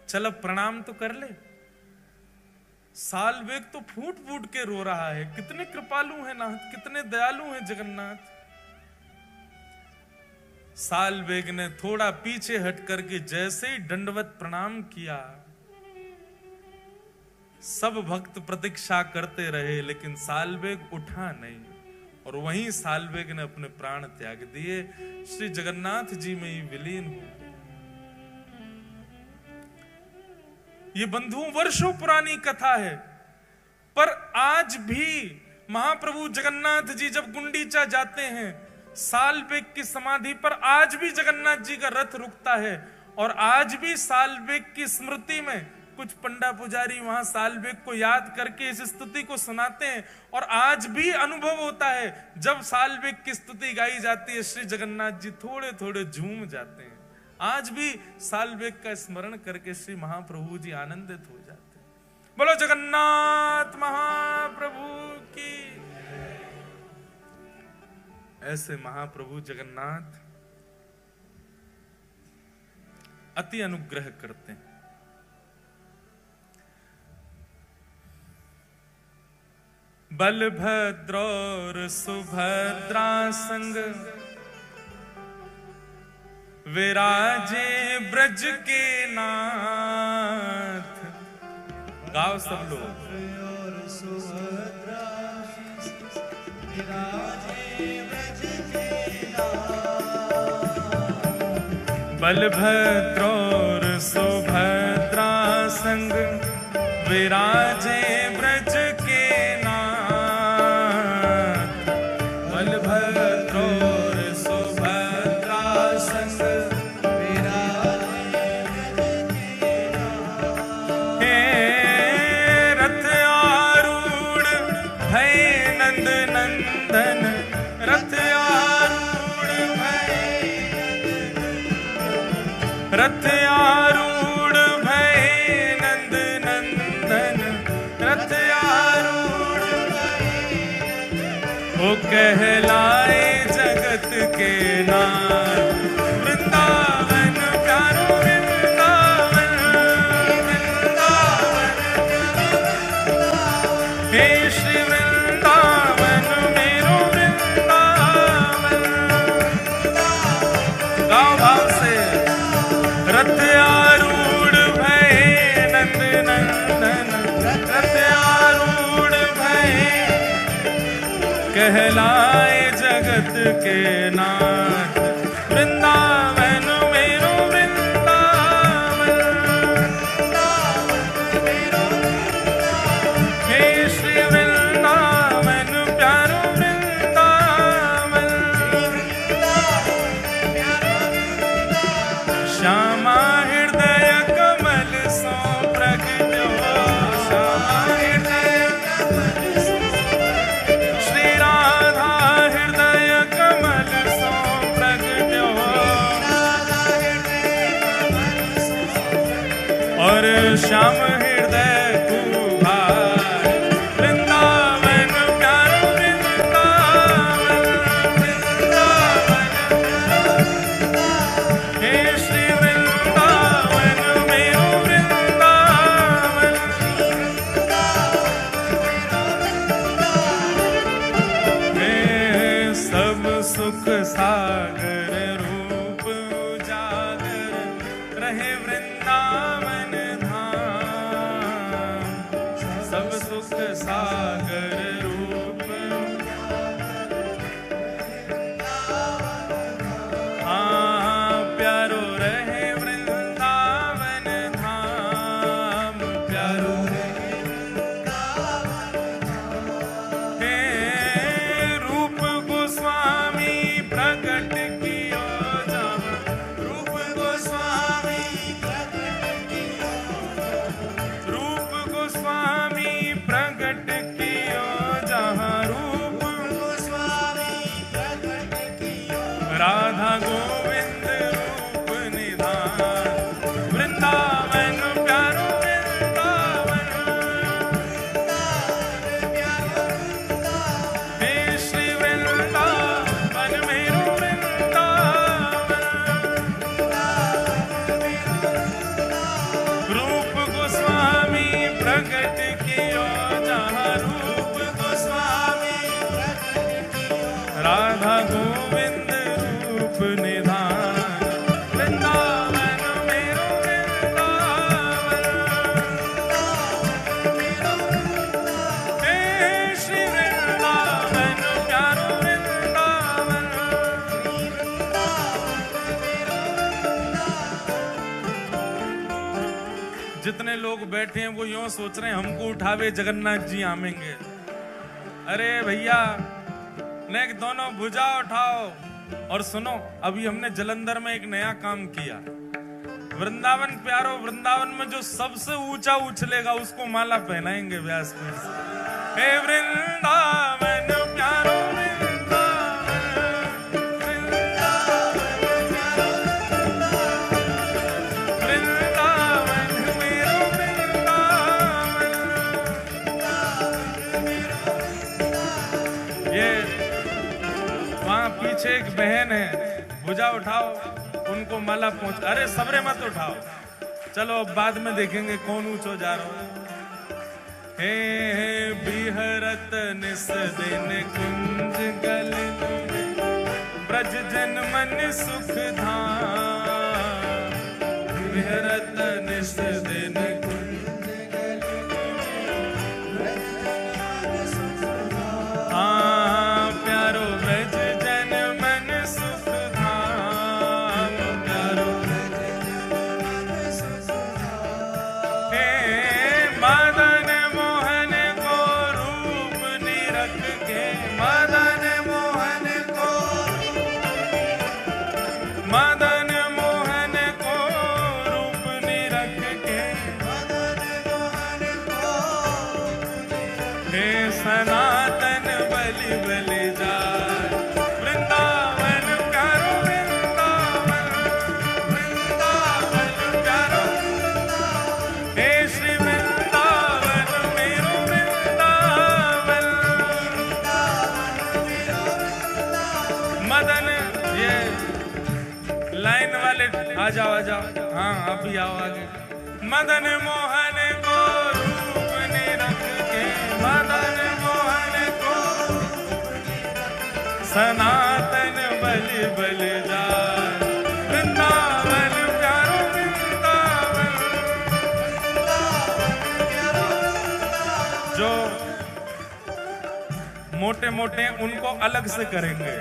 चल अब प्रणाम तो कर ले। सालवेग तो फूट फूट के रो रहा है, कितने कृपालु हैं नाथ, कितने दयालु हैं जगन्नाथ। सालवेग ने थोड़ा पीछे हट करके जैसे ही दंडवत प्रणाम किया, सब भक्त प्रतीक्षा करते रहे लेकिन सालवेग उठा नहीं और वहीं सालवेग ने अपने प्राण त्याग दिए, श्री जगन्नाथ जी में ही विलीन हो गए। ये बंधुओं वर्षों पुरानी कथा है, पर आज भी महाप्रभु जगन्नाथ जी जब गुंडीचा जाते हैं, सालवेग की समाधि पर आज भी जगन्नाथ जी का रथ रुकता है और आज भी सालवेग की स्मृति में कुछ पंडा पुजारी वहां सालवेग को याद करके इस स्तुति को सुनाते हैं और आज भी अनुभव होता है जब सालवेग की स्तुति गाई जाती है, श्री जगन्नाथ जी थोड़े थोड़े झूम जाते हैं। आज भी सालवेग का स्मरण करके श्री महाप्रभु जी आनंदित हो जाते हैं। बोलो जगन्नाथ महाप्रभु की। ऐसे महाप्रभु जगन्नाथ अति अनुग्रह करते हैं। बलभद्र और सुभद्रा संग विराजे ब्रज के नाथ। गाओ सब लोग। बलभद्र और सुभद्रा संग विराजे ब्रज के नाथ। बलभद्र और सुभद्रा संग विराजे हे रथ आरूढ़ भय नंद नंदन। रथ आरूढ़ भय रथ आरूढ़ भय नंद नंदन। रथ आरूढ़ वो कहलाए जगत के नाथ। वृंदावन प्यारो वृंदावन। हे श्री वृंदावन मेरो वृंदावन। गाओ भाव से। रथ आरूढ़ भय नंद नंदन। रथ आरूढ़ भय कहलाए जगत के नाथ। वृंदावन मेरो वृंदावन। हे श्री वृंदावन प्यारो वृंदावन। श्यामा हृदय कमल सो प्रगट्यो। श्यामा हृदय श्री राधा हृदय कमल सो प्रगट्यो। और श्याम हृदय कुभार। वृंदावन प्यारो वृंदावन। वृंदावन हे सुख सागर रूप, हाँ प्यारो रहे वृंदावन धाम, प्यारो रहे वृंदावन धाम। हे रूप गोस्वामी प्रकट कियो जहाँ, रूप गोस्वामी प्रकट कियो, रूप गोस्वामी प्रकट कियो जहाँ, रूप गोस्वामी प्रकट कियो, राधा गोविंद रूप निधान, वृंदावन प्यारो वृंदावन, हे श्री वृंदावन मेरो वृंदावन, रूप गोस्वामी प्रकट कियो जहाँ, रूप गोस्वामी प्रकट कियो, राधा गोविंद रूप निधान, वृंदावन मेरो वृंदावन, हे श्री वृंदावन प्यारो वृंदावन। जितने लोग बैठे हैं वो यूं सोच रहे हैं हमको उठावे जगन्नाथ जी आमेंगे। अरे भैया नेक दोनों भुजा उठाओ। और सुनो, अभी हमने जलंधर में एक नया काम किया। वृंदावन प्यारो वृंदावन में जो सबसे ऊंचा उछलेगा उसको माला पहनाएंगे व्यासपीठ से। हे वृंदावन प्यारो वृंदावन, वृंदावन मेरो वृंदावन। ये वहां पीछे एक बहन है, भुजा उठाओ, उनको माला पहुंच। अरे सबरे मत उठाओ, चलो अब बाद में देखेंगे कौन ऊंचो जा रहा है। हे बिहरत निस दिन कुंज गल, ब्रज जन मन सुख धाम, बिहरत निस दिन कुंज गल, हाँ प्यारो ब्रज जन मन सुख धाम, प्यारो ब्रज जन मन सुख धाम। हे मदन मोहन को रूप निरख के, मदन मोहन को, मदन मोहन को रूप निरख के, मदन मोहन को, हे सनातन बलि बलि जाय, वृंदावन प्यारो वृंदावन, वृंदावन प्यारो, हे श्री वृंदावन मेरो वृंदावन, मदन। ये लाइन वाले आ जाओ, हाँ आप ही आओ आगे। मदन मोहन को रूप निरख के, मदन मोहन को, सनातन बलि बलि जाय, वृंदावन प्यारो वृंदावन। जो मोटे मोटे उनको अलग से करेंगे।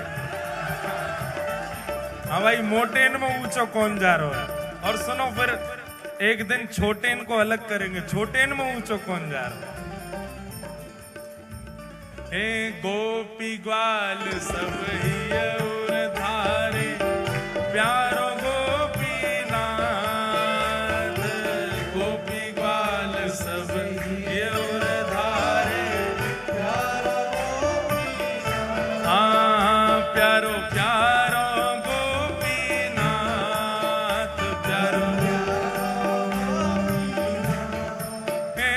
हाँ भाई, मोटे इनमें ऊंचो कौन जा रहा है। और सुनो, फिर एक दिन छोटे इनको अलग करेंगे, छोटे इनमें ऊंचो कौन जा रहा है। हे गोपी ग्वाल सब ही और धारे, प्यारो गोपीनाथ, गोपी ग्वाल सब ही और धारे, प्यारो गोपीनाथ, हाँ प्यारो प्यारो गोपीनाथ, प्यारो। हे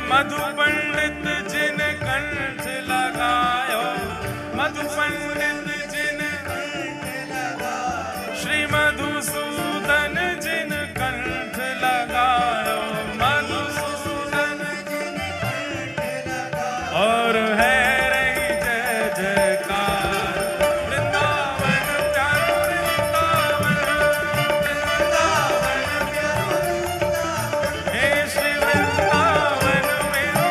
मधु पंडित जिन कंठ लगायो, मधु पंडित जिन श्री मधुसूदन जिन कंठ लगायो, मधुसूदन जिन कंठ लगायो, और है रही जय जयकार, वृंदावन प्यारो वृंदावन, वृंदावन प्यारो, हे श्री वृंदावन मेरो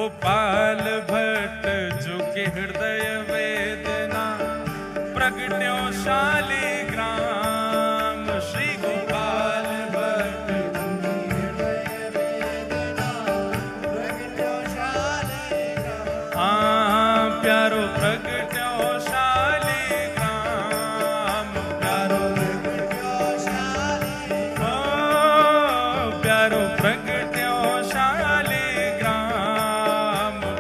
गोपाल भट्ट जो के हृदय वेदना प्रगट्यो शालिग्राम। श्री गोपाल भट्ट हाँ प्यारो प्रगट्यो शालिग्राम, प्यारो प्यारो प्रगट्यो शालिग्राम,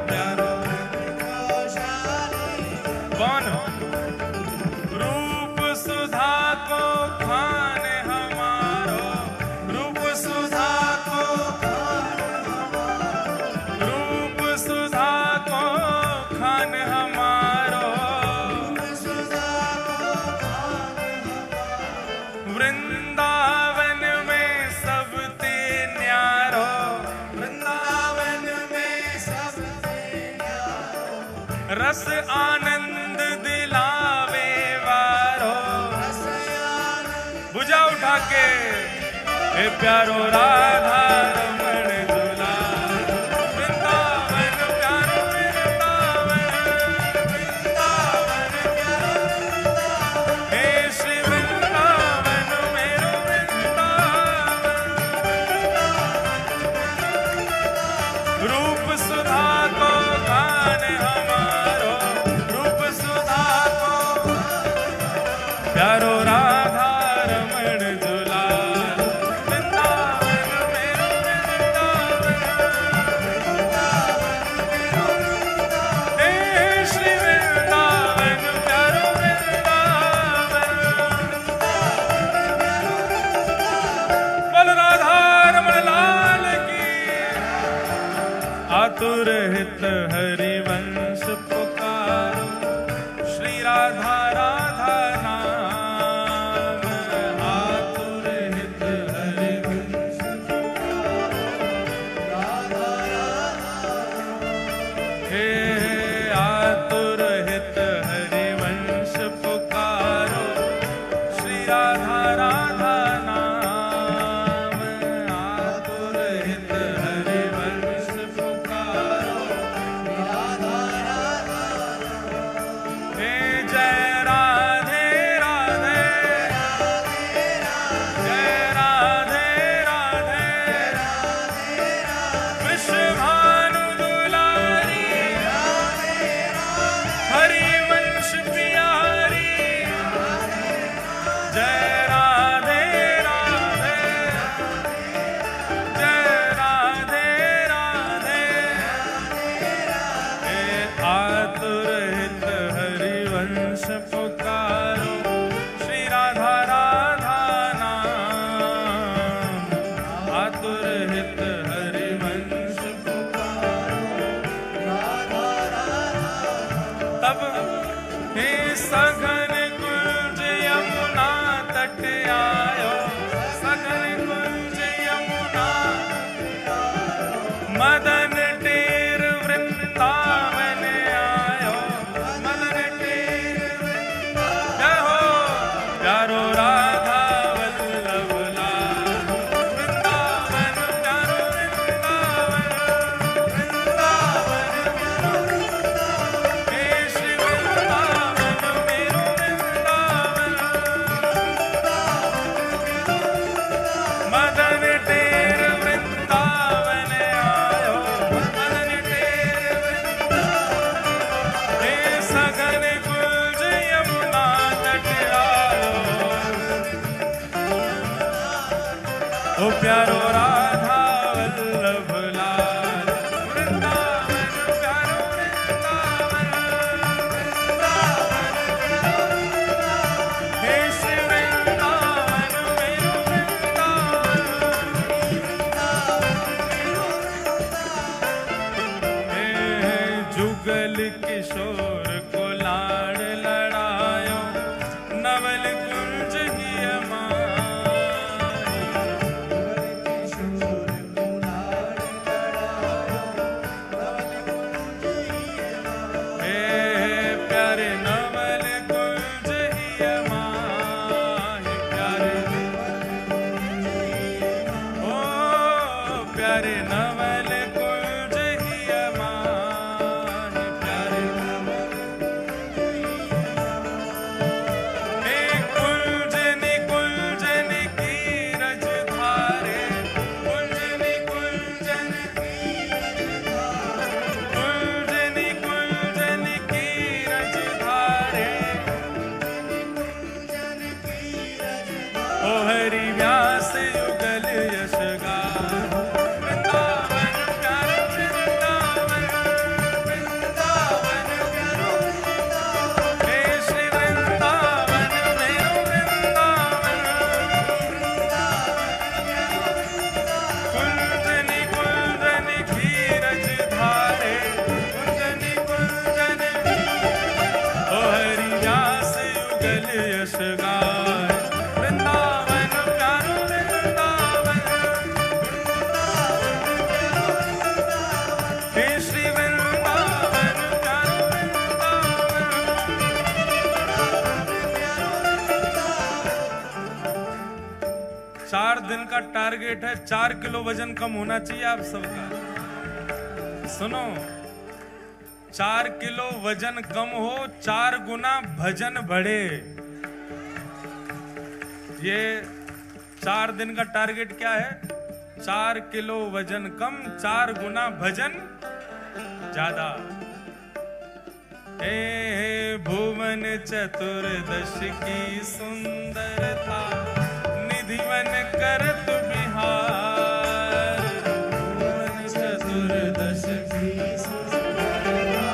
प्यारो कौन रूप सुधा को खान हमारो, रूप सुधा को, रूप सुधा को खान हमारो, वृंदावन में सबते न्यारो, वृंदावन में सबते न्यारो, रस आनंद दिलावे वारो, भुजा उठा के हे प्यारो राधा रमण दुलार, वृंदावन प्यारो वृंदावन, वृंदावन प्यारो वृंदावन, हे श्री वृंदावन मेरो वृंदावन, रूप सुधा को खान हमारो, रूप सुधा को प्यारो राधा रमण दुलार, वृंदावन मेरो वृंदावन, हे श्री वृंदावन प्यारो वृंदावन, बोल राधा रमण लाल की। आतुर हित हरिवंश पुकारो, श्री राधा राधा नाम, आतुर हित हरिवंश हे आतुर हित हरिवंश पुकारो, श्री राधा राधा नाम, आतुर हित हरिवंश पुकारो, हे जय राधे राधे, जय राधे राधे, विश्वभानु दुलारी, हरिवंश प्यारी, जय राधे राधे, जय राधे राधे, हे आतुर हित हरिवंश पुकारो, श्री राधा राधा नाम, आतुर हित हरिवंश पुकारो, तब हे सघन कुंज यमुना तट आयो, सघन कुंज यमुना, मदन टेर वृंदावन आयो, मदन टेर वृंदावन, जय हो प्यारो राधा वल्लभ लाल, वृंदावन प्यारो वृंदावन, वृंदावन प्यारो वृंदावन, हे श्री वृंदावन मेरो वृंदावन, मदन टेर वृंदावन आयो, मदन टेर वृंदावन, हे सघन कुंज यमुना तट आयो, ओ प्यारो राधा वल्लभ लाल, वृंदावन प्यारो वृंदावन, हे श्री वृंदावन मेरो वृंदावन, हे जुगल किशोर को लाड़ लड़ायो, नवल कुंज ही प्यारे नवल कुंज ही माही, प्यारे ओ प्यारे नवल कुंज ही माही, का टारगेट है 4 किलो वजन कम होना चाहिए आप सबका। सुनो, 4 किलो वजन कम हो, 4 गुना भजन बढ़े। ये 4 दिन का टारगेट क्या है? 4 किलो वजन कम, 4 गुना भजन ज्यादा। हे भुवन चतुर्दश की सुंदरता, निधिवन करत बिहार। भुवन चतुर्दश की सुंदरता,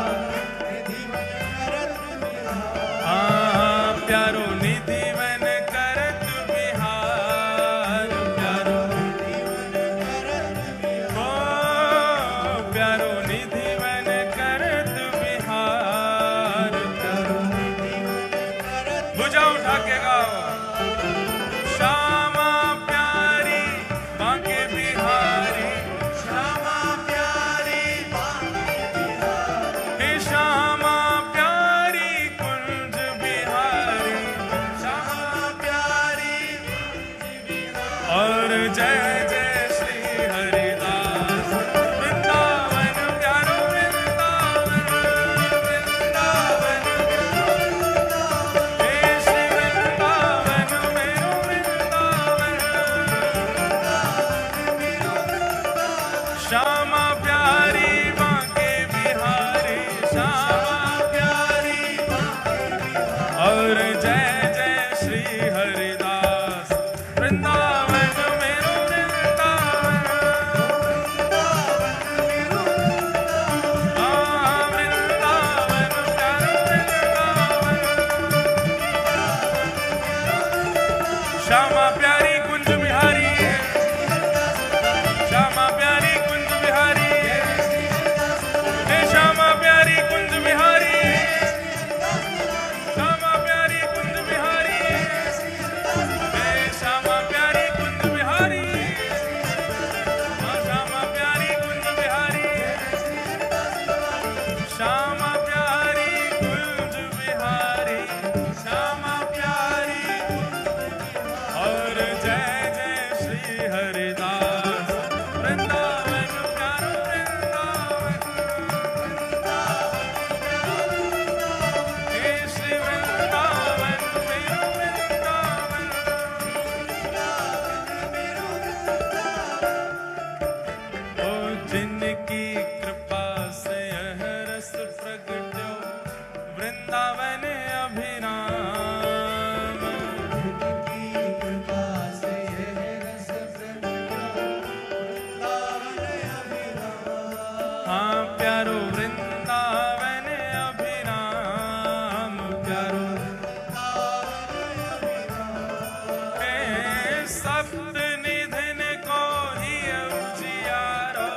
निधिवन करत बिहार। हाँ प्यारो निधिवन करत बिहार, प्यारो निधिवन करत बिहार। ओ प्यारो निधिवन करत बिहार, प्यारो निधिवन करत। भुजा उठा के गाओ। श्यामा प्यारी बांके बिहारी, श्यामा प्यारी बांके बिहारी। हे श्यामा प्यारी कुंज बिहारी, श्यामा प्यारी कुंज बिहारी। और जय जय श्री हरिदास वृंदावन प्यारो वृंदावन, वृंदावन हे श्री वृंदावन मेरो वृंदावन। श्यामा प्यारी बांके बिहारी, श्यामा प्यारी बांके बिहारी। और जय जय श्री हरिदास वृंदावन मेरो वृंदावन, हाँ वृंदावन प्यारो वृंदावन। श्यामा प्यारी कुंज बिहारी, श्यामा प्यारी कुंज बिहारी। हे श्यामा प्यारी कुंज बिहारी, श्यामा प्यारी कुंज बिहारी। हे श्यामा प्यारी कुंज बिहारी, हाँ श्यामा प्यारी कुंज बिहारी। श्यामा प्यारी कुंज बिहारी, श्यामा प्यारी। और जय जय श्री हरिदास वृंदावन प्यारो वृंदावन, हे श्री वृंदावन मेरो वृंदावन। ओ जिनकी कृपा से यह रस प्रगट्यो, वृंदावन अभिराम। जिनकी कृपा से यह रस प्रगट्यो, वृंदावन अभिराम। हाँ प्यारो वृंदावन अभिराम, प्यारो वृंदावन अभिराम। हे सप्त निधिन को ही उजियारो,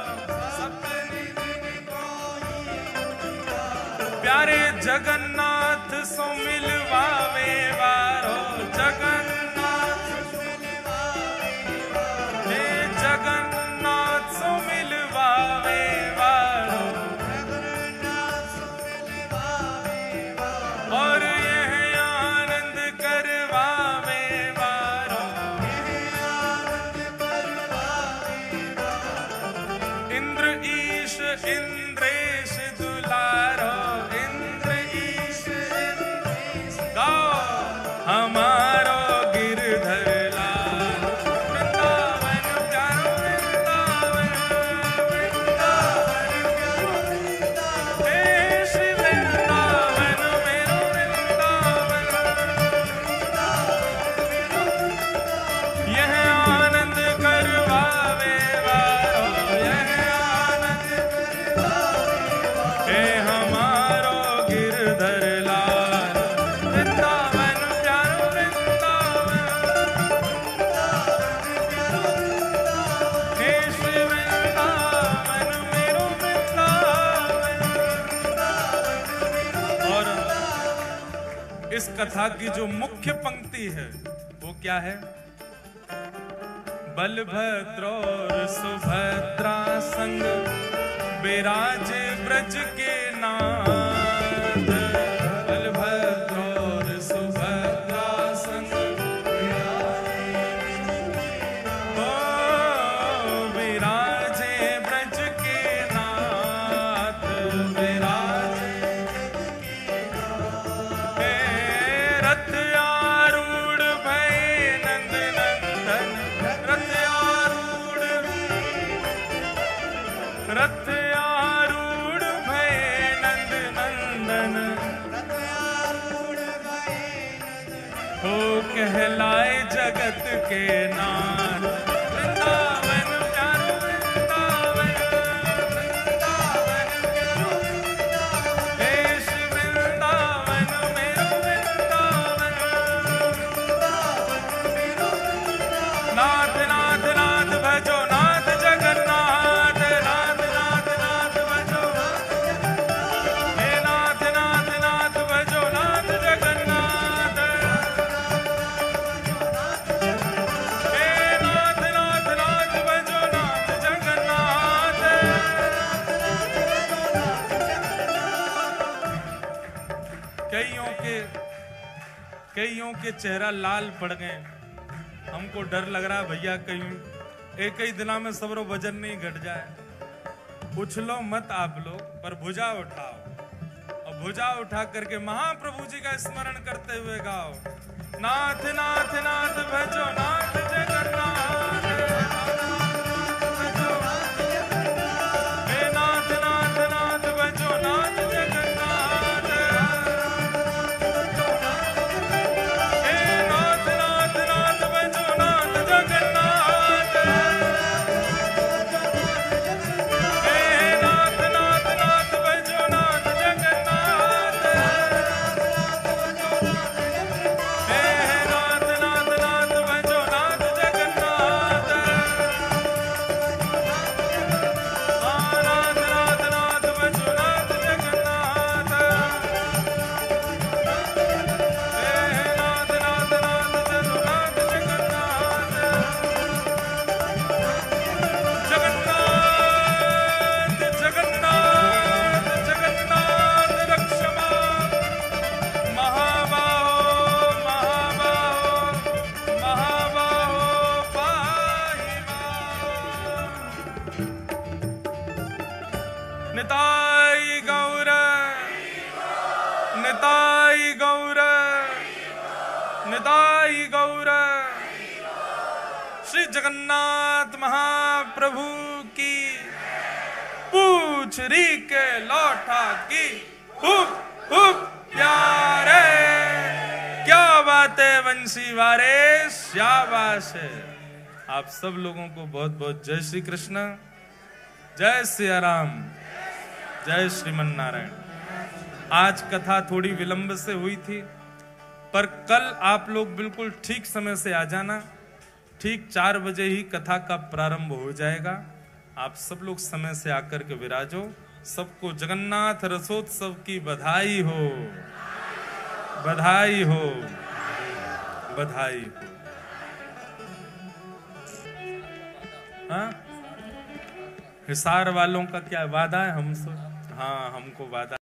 सप्त निधिन को ही उजियारो। प्यारे जगन्नाथ सो मिलवावे वारो, जगन्नाथ सो मिलवावे वारो। हे जगन्नाथ सो मिलवावे वारो, जगन्नाथ सो मिलवावे वारो। और यह आनंद करवावे वारो, यह आनंद करवावे वारो। इंद्र ईश इंद्रेश दुलारो, इंद्र ईश इंद्रेश। गाओ हमारो गिरधर लाल वृंदावन प्यारो वृंदावन, वृंदावन प्यारो वृंदावन। हे श्री वृंदावन मेरो वृंदावन, यह आनंद करवावे वारो, यह आनंद करवावे वारो। हे हमारो गिरधर लाल वृंदावन प्यारो वृंदावन, हे श्री वृंदावन मेरो वृंदावन। और इस कथा की जो मुख्य पंक्ति है वो क्या है? बलभद्र और सुभद्रा संग विराजे ब्रज के नाथ। बलभद्र और सुभद्रा संग विराजे ब्रज के नाथ। जगत के नाथ। वृंदावन प्यारो वृंदावन, देश वृंदावन मेरो वृंदावन। नाथ नाथ नाथ भजो नाथ जगन्नाथ, नाथ नाथ नाथ भजो, हे नाथ नाथ नाथ भजो नाथ जगन्नाथ, हे नाथ नाथ नाथ भजो नाथ जगन्नाथ। कईयों के चेहरा लाल पड़ गए। हमको डर लग रहा भैया कहीं एक ही दिना में सबरो वजन नहीं घट जाए। उछलो मत आप लोग, पर भुजा उठाओ और भुजा उठा करके महाप्रभु जी का स्मरण करते हुए गाओ। नाथ नाथ नाथ भजो नाथ जगन्नाथ, हे नाथ नाथ नाथ भजो नाथ जगन्नाथ, हे नाथ नाथ नाथ भजो नाथ जगन्नाथ, हे नाथ नाथ नाथ भजो नाथ जगन्नाथ, हे नाथ नाथ नाथ भजो नाथ जगन्नाथ। नाथ नाथ नाथ भजो नाथ जगन्नाथ, हे नाथ नाथ नाथ भजो नाथ जगन्नाथ। जगन्नाथ जगन्नाथ जगन्नाथ रक्ष मां, महाबाहो महाबाहो महाबाहो पाहि मां। निताई गौर, निताई गौर, निताई गौर। श्री जगन्नाथ महाप्रभु की पूछ री के लौटा की हुप हुप प्यारे। क्या बात है वंशी वारे, शाबाश है। आप सब लोगों को बहुत बहुत जय श्री कृष्ण, जय सिया राम, जय श्रीमन नारायण। आज कथा थोड़ी विलंब से हुई थी, पर कल आप लोग बिल्कुल ठीक समय से आ जाना। ठीक 4 बजे ही कथा का प्रारंभ हो जाएगा। आप सब लोग समय से आकर के विराजो। सबको जगन्नाथ रसोत्सव की बधाई हो, बधाई हो, बधाई हो। हाँ, हिसार वालों का क्या वादा है हमसे? हाँ, हमको वादा